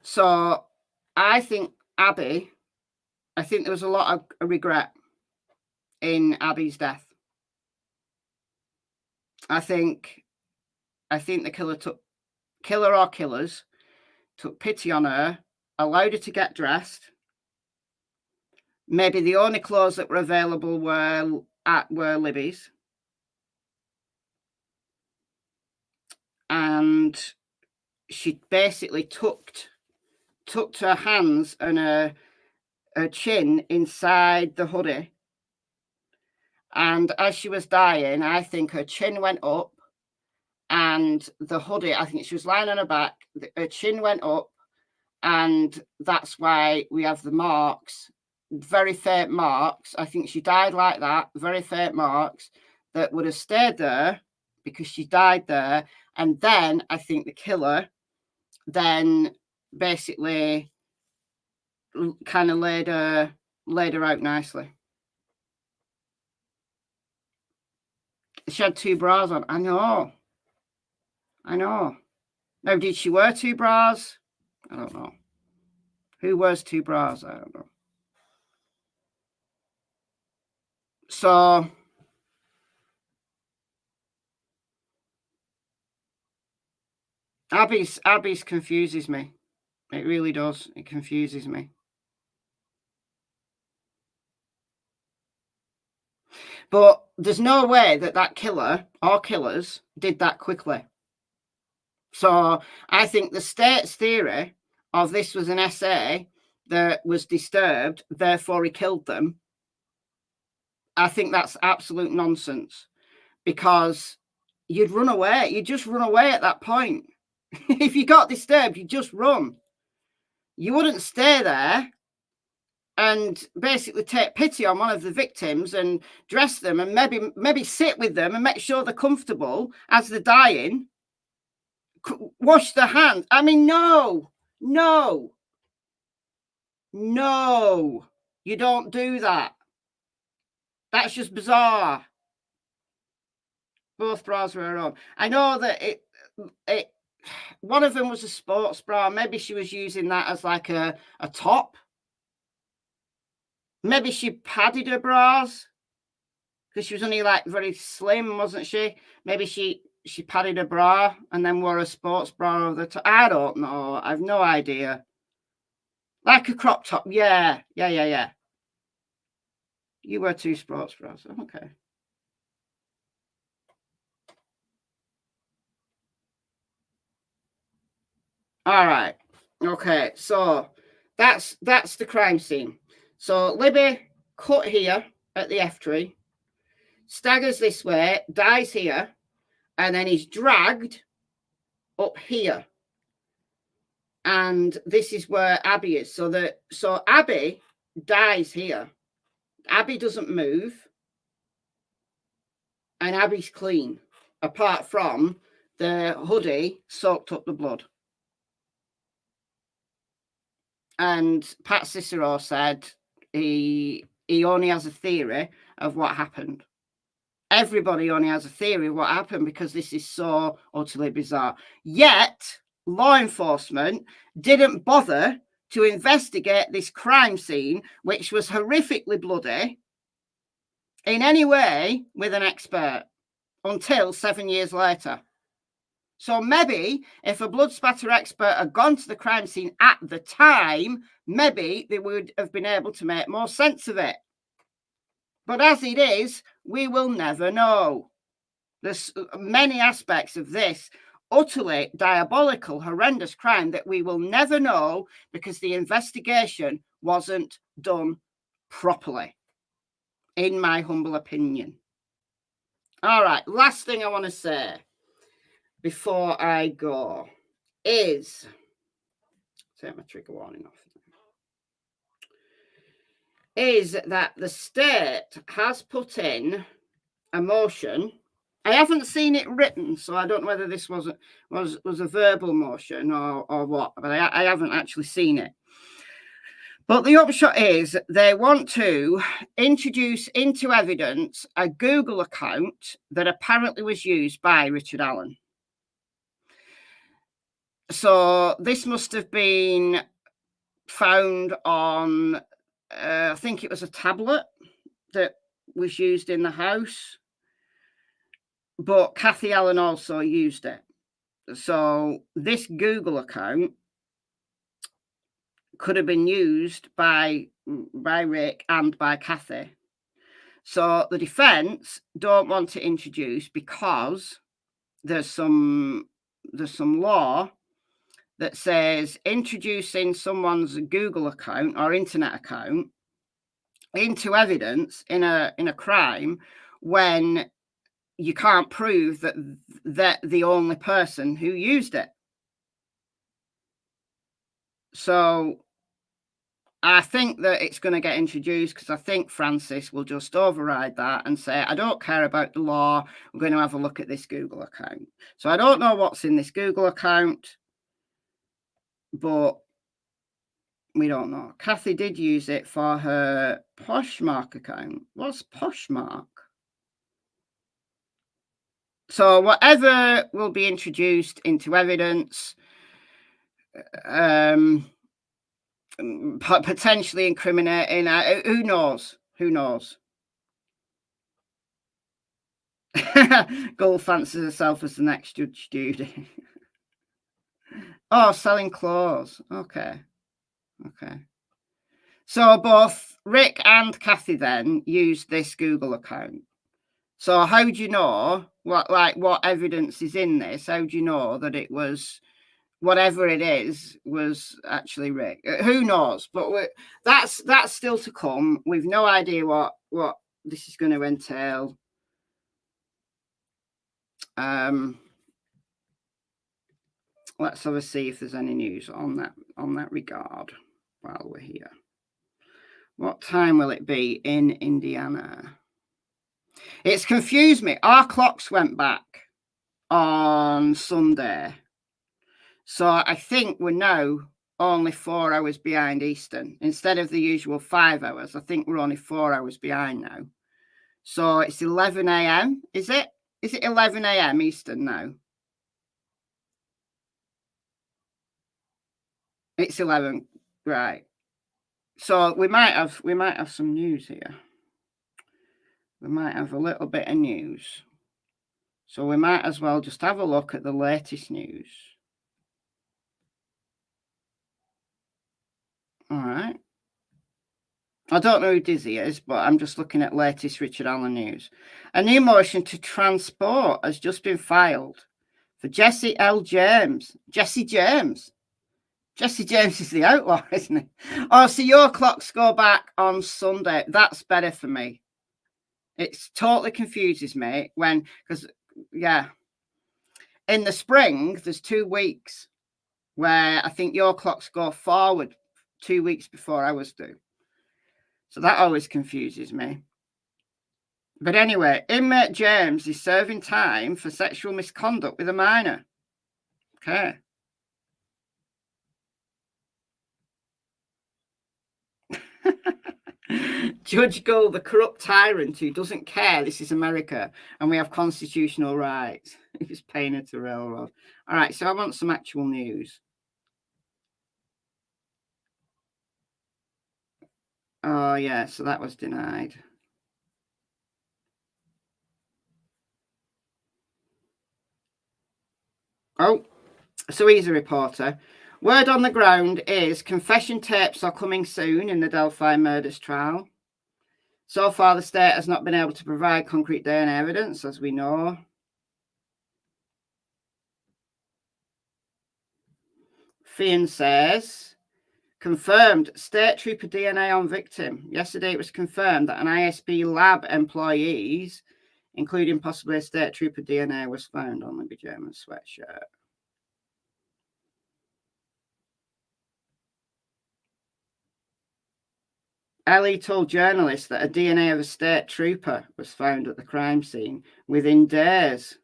So I think Abby I think there was a lot of regret in Abby's death. I think the killer or killers took pity on her, allowed her to get dressed. Maybe the only clothes that were available were Libby's. And she basically tucked her hands and her chin inside the hoodie. And as she was dying, I think her chin went up and the hoodie, I think she was lying on her back, her chin went up, and that's why we have the marks, very faint marks. I think she died like that, very faint marks that would have stayed there because she died there. And then I think the killer then basically kind of laid her out nicely. She had 2 bras on. I know. Now, did she wear 2 bras? I don't know. Who wears 2 bras? I don't know. So Abby's confuses me. It really does. It confuses me. But there's no way that killer or killers did that quickly. So I think the state's theory of this was an SA that was disturbed, therefore he killed them, I think that's absolute nonsense, because you'd run away. You just run away at that point. If you got disturbed, you just run. You wouldn't stay there and basically take pity on one of the victims and dress them and maybe sit with them and make sure they're comfortable as they're dying. Wash their hands. I mean, no, you don't do that. That's just bizarre. Both bras were her own. I know that it one of them was a sports bra. Maybe she was using that as like a top. Maybe she padded her bras because she was only like very slim, wasn't she? Maybe she padded her bra and then wore a sports bra over the top. I don't know. I have no idea. Like a crop top. Yeah. You wear 2 sports bras. Okay. All right. Okay. So that's the crime scene. So Libby cut here at the F tree, staggers this way, dies here, and then he's dragged up here. And this is where Abby is. So Abby dies here. Abby doesn't move. And Abby's clean, apart from the hoodie soaked up the blood. And Pat Cicero said he only has a theory of what happened. Everybody only has a theory of what happened because this is so utterly bizarre. Yet, law enforcement didn't bother to investigate this crime scene, which was horrifically bloody, in any way with an expert until 7 years later. So maybe if a blood spatter expert had gone to the crime scene at the time, maybe they would have been able to make more sense of it. But as it is, we will never know. There's many aspects of this utterly diabolical, horrendous crime that we will never know because the investigation wasn't done properly, in my humble opinion. All right, last thing I want to say before I go is, take my trigger warning off, is that the state has put in a motion. I haven't seen it written, so I don't know whether this was a verbal motion or what, but I haven't actually seen it. But the upshot is they want to introduce into evidence a Google account that apparently was used by Richard Allen. So this must have been found on I think it was a tablet that was used in the house, but Kathy Allen also used it. So this Google account could have been used by Rick and by Kathy. So the defense don't want to introduce, because there's some law that says introducing someone's Google account or internet account into evidence in a crime when you can't prove that they're the only person who used it. So I think that it's going to get introduced, because I think Francis will just override that and say, I don't care about the law. We're going to have a look at this Google account. So I don't know what's in this Google account, but we don't know. Kathy did use it for her Poshmark account. What's Poshmark? So whatever will be introduced into evidence, potentially incriminating, who knows? Who knows? Gull fancies herself as the next Judge Judy. Oh, selling clothes. Okay. So both Rick and Kathy then used this Google account. So how do you know what evidence is in this? How do you know that it was, whatever it is, was actually Rick? Who knows? But that's still to come. We've no idea what this is going to entail. Let's have a see if there's any news on that regard while we're here. What time will it be in Indiana? It's confused me. Our clocks went back on Sunday. So I think we're now only 4 hours behind Eastern. Instead of the usual 5 hours, I think we're only 4 hours behind now. So it's 11 a.m., is it? Is it 11 a.m. Eastern now? It's 11, right. So we might have some news here. We might have a little bit of news. So we might as well just have a look at the latest news. All right. I don't know who Dizzy is, but I'm just looking at latest Richard Allen news. A new motion to transport has just been filed for Jesse L. James. Jesse James. Jesse James is the outlaw, isn't he? Oh, so your clocks go back on Sunday. That's better for me. It totally confuses me because, yeah, in the spring, there's 2 weeks where I think your clocks go forward 2 weeks before ours do. So that always confuses me. But anyway, inmate James is serving time for sexual misconduct with a minor. Okay. Judge Gull, the corrupt tyrant who doesn't care this is America and we have constitutional rights. He's paying it to railroad. All right, so I want some actual news. Oh, yeah, so that was denied. Oh, so he's a reporter. Word on the ground is confession tapes are coming soon in the Delphi murders trial. So far, the state has not been able to provide concrete DNA evidence, as we know. Fian says, confirmed state trooper DNA on victim. Yesterday, it was confirmed that an ISP lab employees, including possibly a state trooper DNA, was found on the pyjama sweatshirt. Ellie told journalists that a DNA of a state trooper was found at the crime scene within days.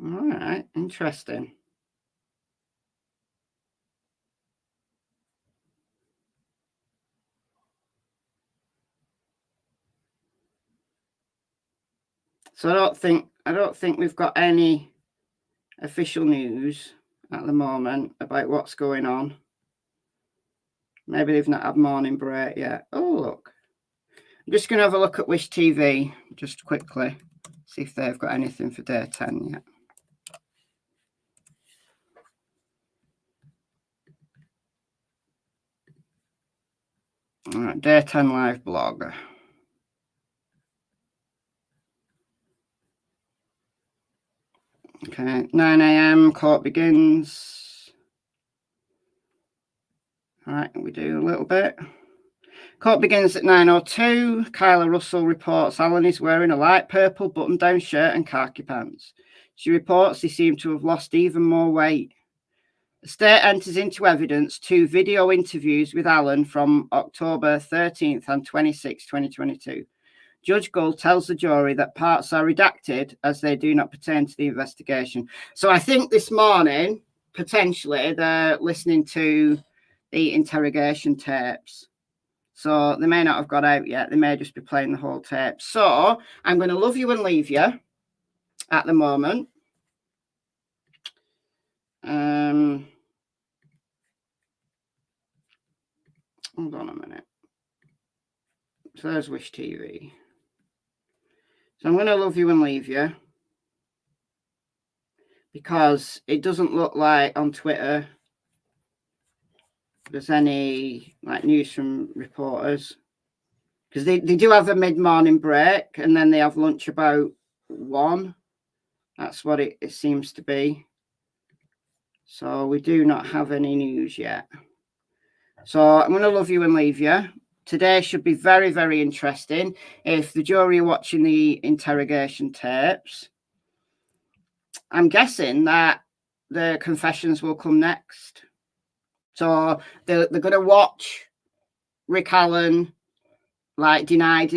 All right, interesting. So I don't think we've got any official news at the moment about what's going on. Maybe they've not had morning break yet. Oh, look. I'm just going to have a look at Wish TV just quickly. See if they've got anything for day 10 yet. All right, day 10 live blog. Okay, 9 a.m. court begins. All right, we do a little bit. Court begins at 9:02. Kyla Russell reports Alan is wearing a light purple button-down shirt and khaki pants. She reports he seemed to have lost even more weight. The state enters into evidence 2 video interviews with Alan from October 13th and 26th, 2022. Judge Gull tells the jury that parts are redacted as they do not pertain to the investigation. So I think this morning, potentially, they're listening to the interrogation tapes. So they may not have got out yet. They may just be playing the whole tape. So I'm going to love you and leave you at the moment. Hold on a minute. So there's Wish TV. So I'm going to love you and leave you because it doesn't look like on Twitter there's any like news from reporters, because they do have a mid-morning break and then they have lunch about 1. That's what it seems to be. So we do not have any news yet. So I'm going to love you and leave you. Today should be very, very interesting. If the jury are watching the interrogation tapes, I'm guessing that the confessions will come next. So they're going to watch Rick Allen like deny,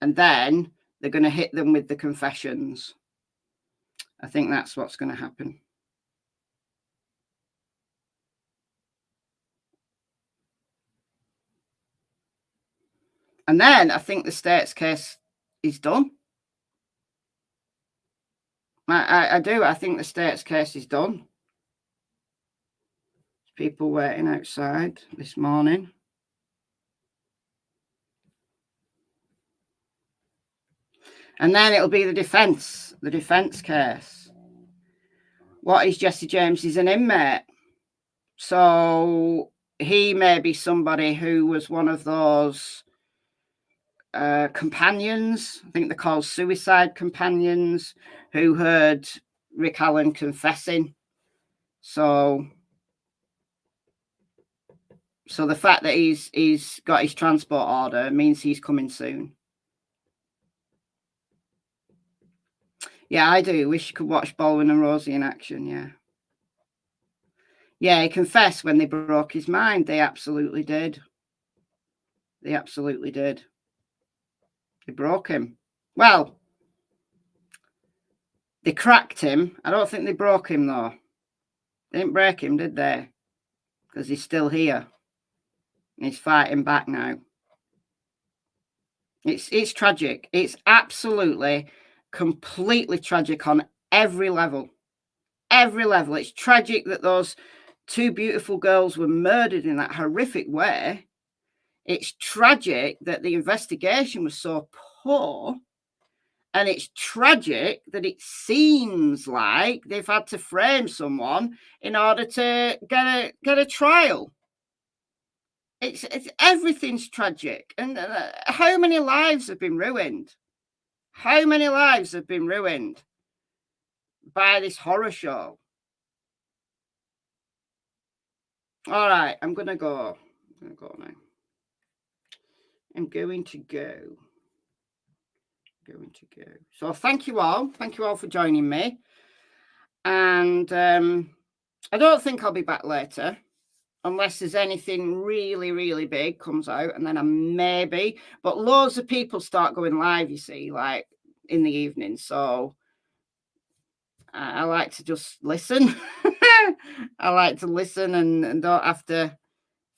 and then they're going to hit them with the confessions. I think that's what's going to happen. And then I think the state's case is done. I do. I think the state's case is done. People waiting outside this morning. And then it'll be the defence case. What is Jesse James? He's an inmate. So he may be somebody who was one of those companions, I think they're called suicide companions, who heard Rick Allen confessing. So the fact that he's got his transport order means he's coming soon. Yeah, I do. Wish you could watch Baldwin and Rosie in action. Yeah, he confessed when they broke his mind. They absolutely did. They absolutely did. They broke him. Well, they cracked him. I don't think they broke him, though. They didn't break him, did they? Because he's still here. He's fighting back now. It's tragic. It's absolutely, completely tragic on every level. Every level. It's tragic that those 2 beautiful girls were murdered in that horrific way. It's tragic that the investigation was so poor. And it's tragic that it seems like they've had to frame someone in order to get a trial. It's everything's tragic. And how many lives have been ruined? How many lives have been ruined by this horror show? All right, I'm going to go. I'm going to go now. I'm going to go. So thank you all. Thank you all for joining me. And I don't think I'll be back later unless there's anything really, really big comes out, and then I may be. But loads of people start going live, you see, like in the evening. So I like to just listen. I like to listen and don't have to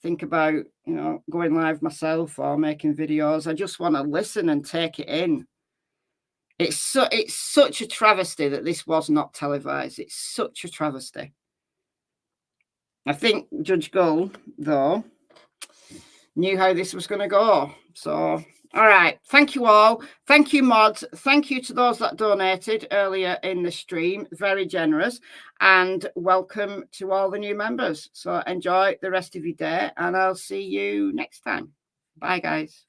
think about, going live myself or making videos. I just want to listen and take it in. It's such a travesty that this was not televised. It's such a travesty. I think Judge Gull, though, knew how this was going to go. So, all right. Thank you all. Thank you, mods. Thank you to those that donated earlier in the stream. Very generous. And welcome to all the new members. So enjoy the rest of your day, and I'll see you next time. Bye, guys.